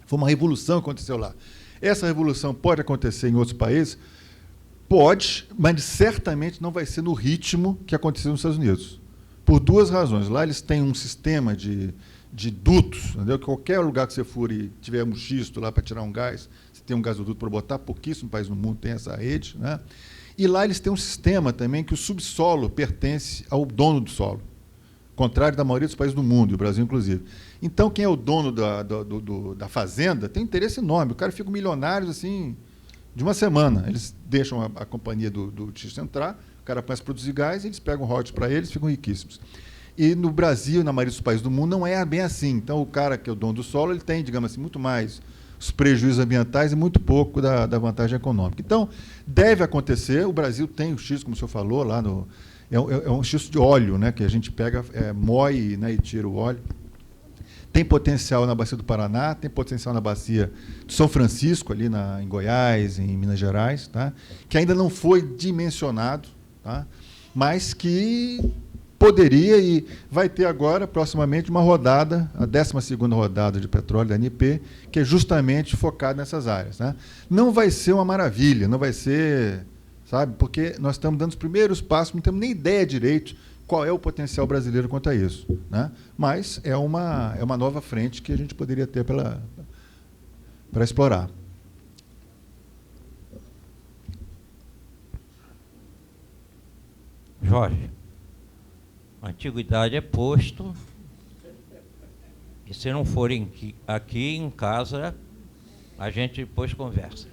foi uma revolução que aconteceu lá. Essa revolução pode acontecer em outros países? Pode, mas certamente não vai ser no ritmo que aconteceu nos Estados Unidos. Por duas razões. Lá eles têm um sistema de dutos, entendeu? Que qualquer lugar que você for e tiver um xisto lá para tirar um gás, você tem um gasoduto para botar, pouquíssimo país no mundo tem essa rede, né? E lá eles têm um sistema também que o subsolo pertence ao dono do solo, contrário da maioria dos países do mundo, e o Brasil inclusive. Então, quem é o dono da fazenda tem um interesse enorme. O cara fica milionário assim, de uma semana. Eles deixam a companhia do xisto entrar, o cara começa a produzir gás, eles pegam royalties para eles, ficam riquíssimos. E no Brasil, na maioria dos países do mundo, não é bem assim. Então, o cara que é o dono do solo, ele tem, digamos assim, muito mais os prejuízos ambientais e muito pouco da vantagem econômica. Então, deve acontecer. O Brasil tem o xisto, como o senhor falou, lá no... É um xisto de óleo, né, que a gente pega, moe, né, e tira o óleo. Tem potencial na Bacia do Paraná, tem potencial na Bacia de São Francisco, ali em Goiás, em Minas Gerais, tá? Que ainda não foi dimensionado, tá? Mas que poderia e vai ter agora, proximamente, uma rodada, a 12ª rodada de petróleo da ANP, que é justamente focada nessas áreas, né? Não vai ser uma maravilha, não vai ser, sabe, porque nós estamos dando os primeiros passos, não temos nem ideia direito qual é o potencial brasileiro quanto a isso, né? Mas é uma nova frente que a gente poderia ter para explorar. Jorge, a antiguidade é posto, e se não forem aqui em casa, a gente depois conversa.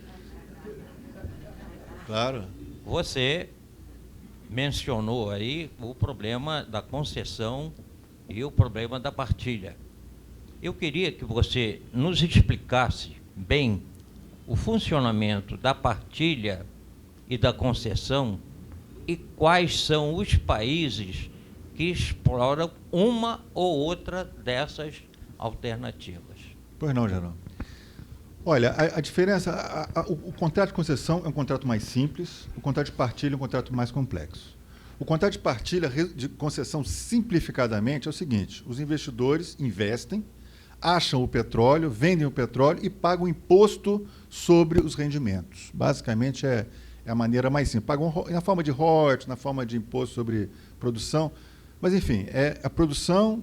Claro. Você mencionou aí o problema da concessão e o problema da partilha. Eu queria que você nos explicasse bem o funcionamento da partilha e da concessão e quais são os países que exploram uma ou outra dessas alternativas. Pois não, Geraldo. Olha, a diferença, o contrato de concessão é um contrato mais simples, o contrato de partilha é um contrato mais complexo. O contrato de partilha de concessão, simplificadamente, é o seguinte: os investidores investem, acham o petróleo, vendem o petróleo e pagam imposto sobre os rendimentos. Basicamente, é a maneira mais simples. Pagam na forma de royalties, na forma de imposto sobre produção, mas, enfim, a produção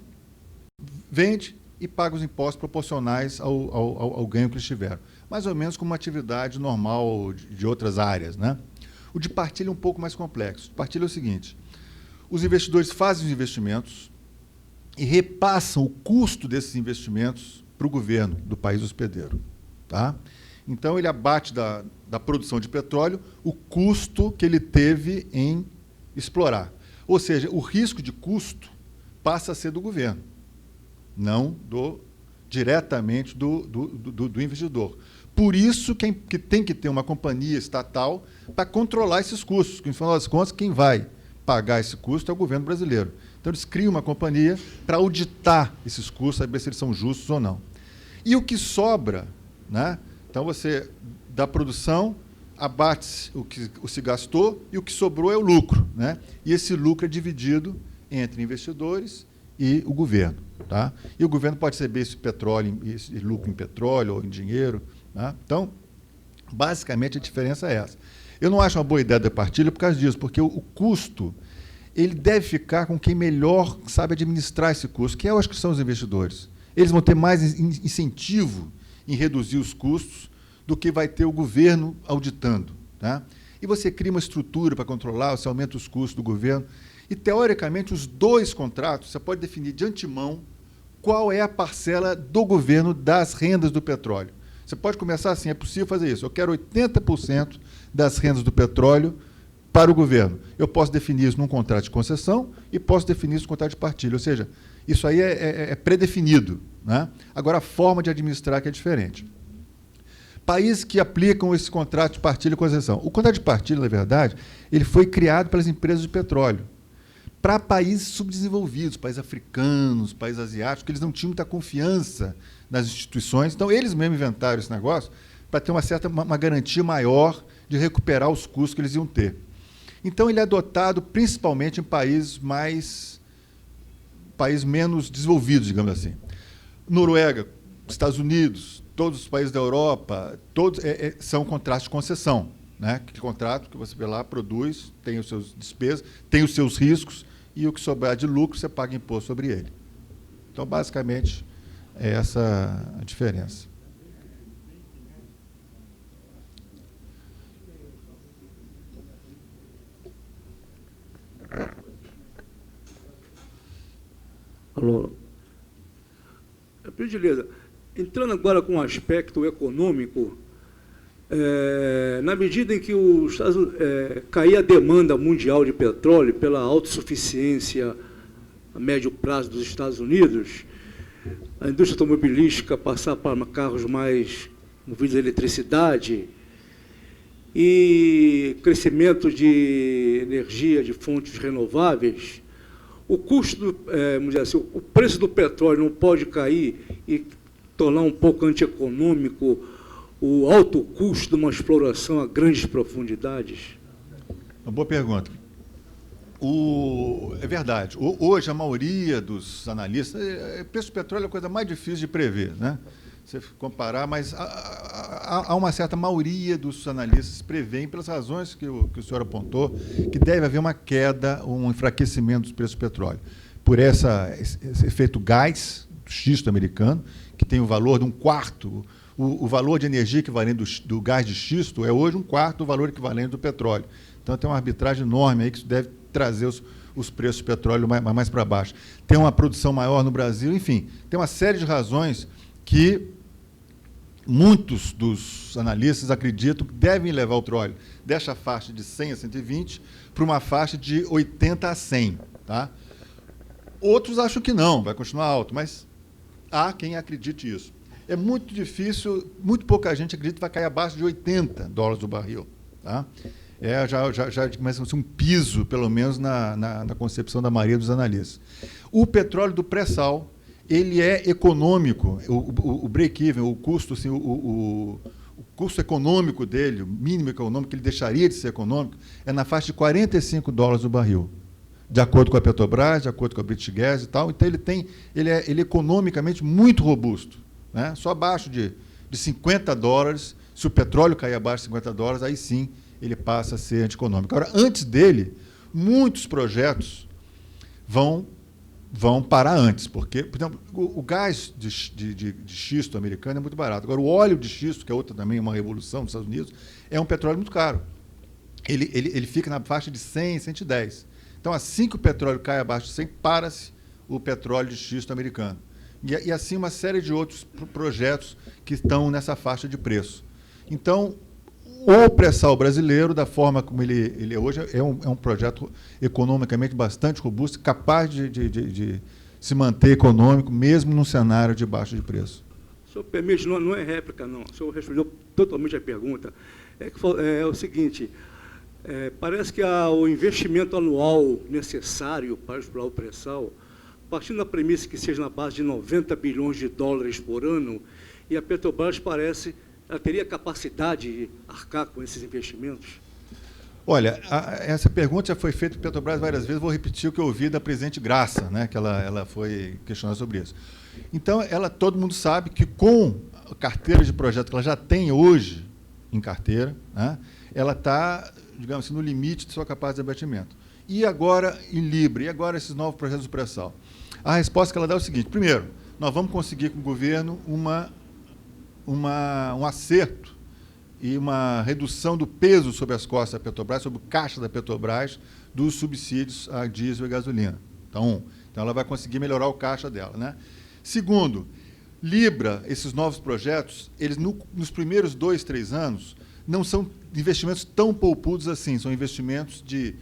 vende e paga os impostos proporcionais ao ganho que eles tiveram. Mais ou menos como uma atividade normal de outras áreas, né? O de partilha é um pouco mais complexo. O de partilha é o seguinte: os investidores fazem os investimentos e repassam o custo desses investimentos para o governo do país hospedeiro. Tá? Então, ele abate da produção de petróleo o custo que ele teve em explorar. Ou seja, o risco de custo passa a ser do governo, não diretamente do investidor. Por isso que tem que ter uma companhia estatal para controlar esses custos, porque, no final das contas, quem vai pagar esse custo é o governo brasileiro. Então, eles criam uma companhia para auditar esses custos, saber se eles são justos ou não. E o que sobra, né? Então, você, da produção, abate o que se gastou e o que sobrou é o lucro, né? E esse lucro é dividido entre investidores e o governo. Tá? E o governo pode receber esse petróleo, esse lucro em petróleo ou em dinheiro. Tá? Então, basicamente, a diferença é essa. Eu não acho uma boa ideia da partilha por causa disso, porque o custo ele deve ficar com quem melhor sabe administrar esse custo, que eu acho que são os investidores. Eles vão ter mais incentivo em reduzir os custos do que vai ter o governo auditando. Tá? E você cria uma estrutura para controlar, você aumenta os custos do governo. E, teoricamente, os dois contratos, você pode definir de antemão qual é a parcela do governo das rendas do petróleo. Você pode começar assim: é possível fazer isso. Eu quero 80% das rendas do petróleo para o governo. Eu posso definir isso num contrato de concessão e posso definir isso num contrato de partilha. Ou seja, isso aí é predefinido. Né? Agora, a forma de administrar que é diferente. Países que aplicam esse contrato de partilha e concessão. O contrato de partilha, na verdade, ele foi criado pelas empresas de petróleo para países subdesenvolvidos, países africanos, países asiáticos, que eles não tinham muita confiança nas instituições. Então, eles mesmos inventaram esse negócio para ter uma garantia maior de recuperar os custos que eles iam ter. Então, ele é adotado principalmente em países menos desenvolvidos, digamos assim. Noruega, Estados Unidos, todos os países da Europa, todos são contratos de concessão. Né? Que contrato que você vê lá, produz, tem os seus despesas, tem os seus riscos, e o que sobrar de lucro, você paga imposto sobre ele. Então, basicamente, é essa a diferença. Alô. Gentileza, entrando agora com o aspecto econômico, na medida em que cair a demanda mundial de petróleo pela autossuficiência a médio prazo dos Estados Unidos, a indústria automobilística passar para carros mais movidos a eletricidade e crescimento de energia de fontes renováveis, o custo, vamos dizer assim, o preço do petróleo não pode cair e tornar um pouco antieconômico o alto custo de uma exploração a grandes profundidades? Uma boa pergunta. É verdade. Hoje, a maioria dos analistas... O preço do petróleo é a coisa mais difícil de prever, né? Você comparar, mas há uma certa maioria dos analistas que preveem, pelas razões que o senhor apontou, que deve haver uma queda, um enfraquecimento dos preços do petróleo. Por esse efeito gás, do xisto americano, que tem o valor de 1/4... O valor de energia equivalente do gás de xisto é hoje 1/4 do valor equivalente do petróleo. Então, tem uma arbitragem enorme aí que isso deve trazer os preços do petróleo mais para baixo. Tem uma produção maior no Brasil, enfim, tem uma série de razões que muitos dos analistas acreditam que devem levar o petróleo dessa faixa de 100 a 120 para uma faixa de 80 a 100. Tá? Outros acham que não, vai continuar alto, mas há quem acredite isso. É muito difícil, muito pouca gente acredita que vai cair abaixo de $80 o barril. Tá? Já começa a ser um piso, pelo menos na concepção da maioria dos analistas. O petróleo do pré-sal ele é econômico, o break-even, o custo, assim, o custo econômico dele, o mínimo econômico que ele deixaria de ser econômico, é na faixa de $45 o barril, de acordo com a Petrobras, de acordo com a British Gas e tal. Então, ele é economicamente muito robusto, né? Só abaixo de $50, se o petróleo cair abaixo de $50, aí sim ele passa a ser antieconômico. Agora, antes dele, muitos projetos vão parar antes, porque, por exemplo, o gás de xisto americano é muito barato. Agora, o óleo de xisto, que é outra também uma revolução dos Estados Unidos, é um petróleo muito caro. Ele fica na faixa de 100, 110. Então, assim que o petróleo cai abaixo de 100, para-se o petróleo de xisto americano. E assim uma série de outros projetos que estão nessa faixa de preço. Então, o pré-sal brasileiro, da forma como ele é hoje, é um projeto economicamente bastante robusto, capaz de se manter econômico, mesmo num cenário de baixa de preço. O senhor permite, não é réplica, não. O senhor respondeu totalmente a pergunta. É o seguinte, parece que o investimento anual necessário para explorar o pré-sal, partindo da premissa que seja na base de $90 bilhões por ano, e a Petrobras parece... ela teria capacidade de arcar com esses investimentos? Olha, essa pergunta já foi feita para a Petrobras várias vezes, vou repetir o que eu ouvi da presidente Graça, né, que ela foi questionada sobre isso. Então, todo mundo sabe que com a carteira de projeto que ela já tem hoje em carteira, né, ela está, digamos assim, no limite de sua capacidade de abatimento. E agora, em Libra, e agora esses novos projetos do pré-sal? A resposta que ela dá é o seguinte: primeiro, nós vamos conseguir com o governo um acerto e uma redução do peso sobre as costas da Petrobras, sobre o caixa da Petrobras, dos subsídios a diesel e gasolina. Então ela vai conseguir melhorar o caixa dela, né? Segundo, Libra, esses novos projetos, eles nos primeiros 2, 3 anos, não são investimentos tão poupudos assim, são investimentos de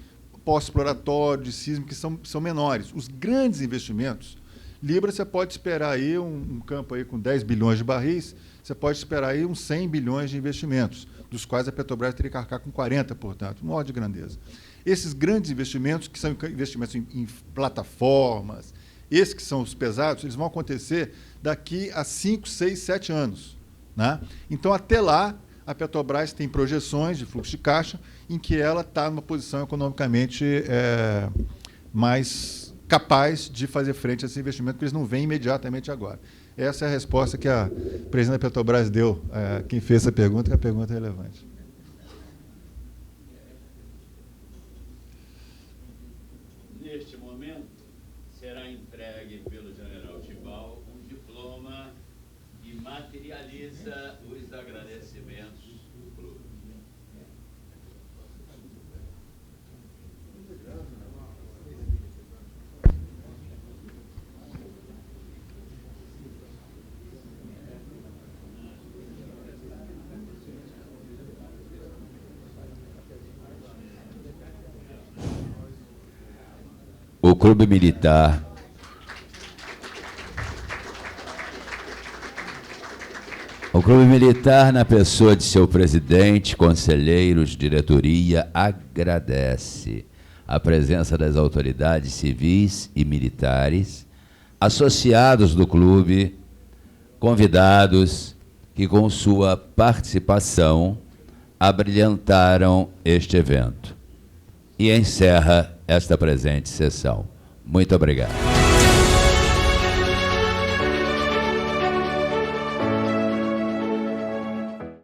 pós-exploratório, de sísmico, que são menores. Os grandes investimentos, Libra, você pode esperar aí um campo aí com 10 bilhões de barris, você pode esperar aí uns 100 bilhões de investimentos, dos quais a Petrobras teria que arcar com 40, portanto, um ordem de grandeza. Esses grandes investimentos, que são investimentos em plataformas, esses que são os pesados, eles vão acontecer daqui a 5, 6, 7 anos, né? Então, até lá, a Petrobras tem projeções de fluxo de caixa em que ela está numa posição economicamente mais capaz de fazer frente a esse investimento, porque eles não vêm imediatamente agora. Essa é a resposta que a presidente da Petrobras deu a quem fez essa pergunta, que a pergunta é relevante. Neste momento, será entregue pelo general Tibau um diploma que materializa os agradecimentos do clube. O Clube Militar na pessoa de seu presidente, conselheiros, diretoria, agradece a presença das autoridades civis e militares, associados do clube, convidados que com sua participação abrilhantaram este evento. E encerra esta presente sessão. Muito obrigado.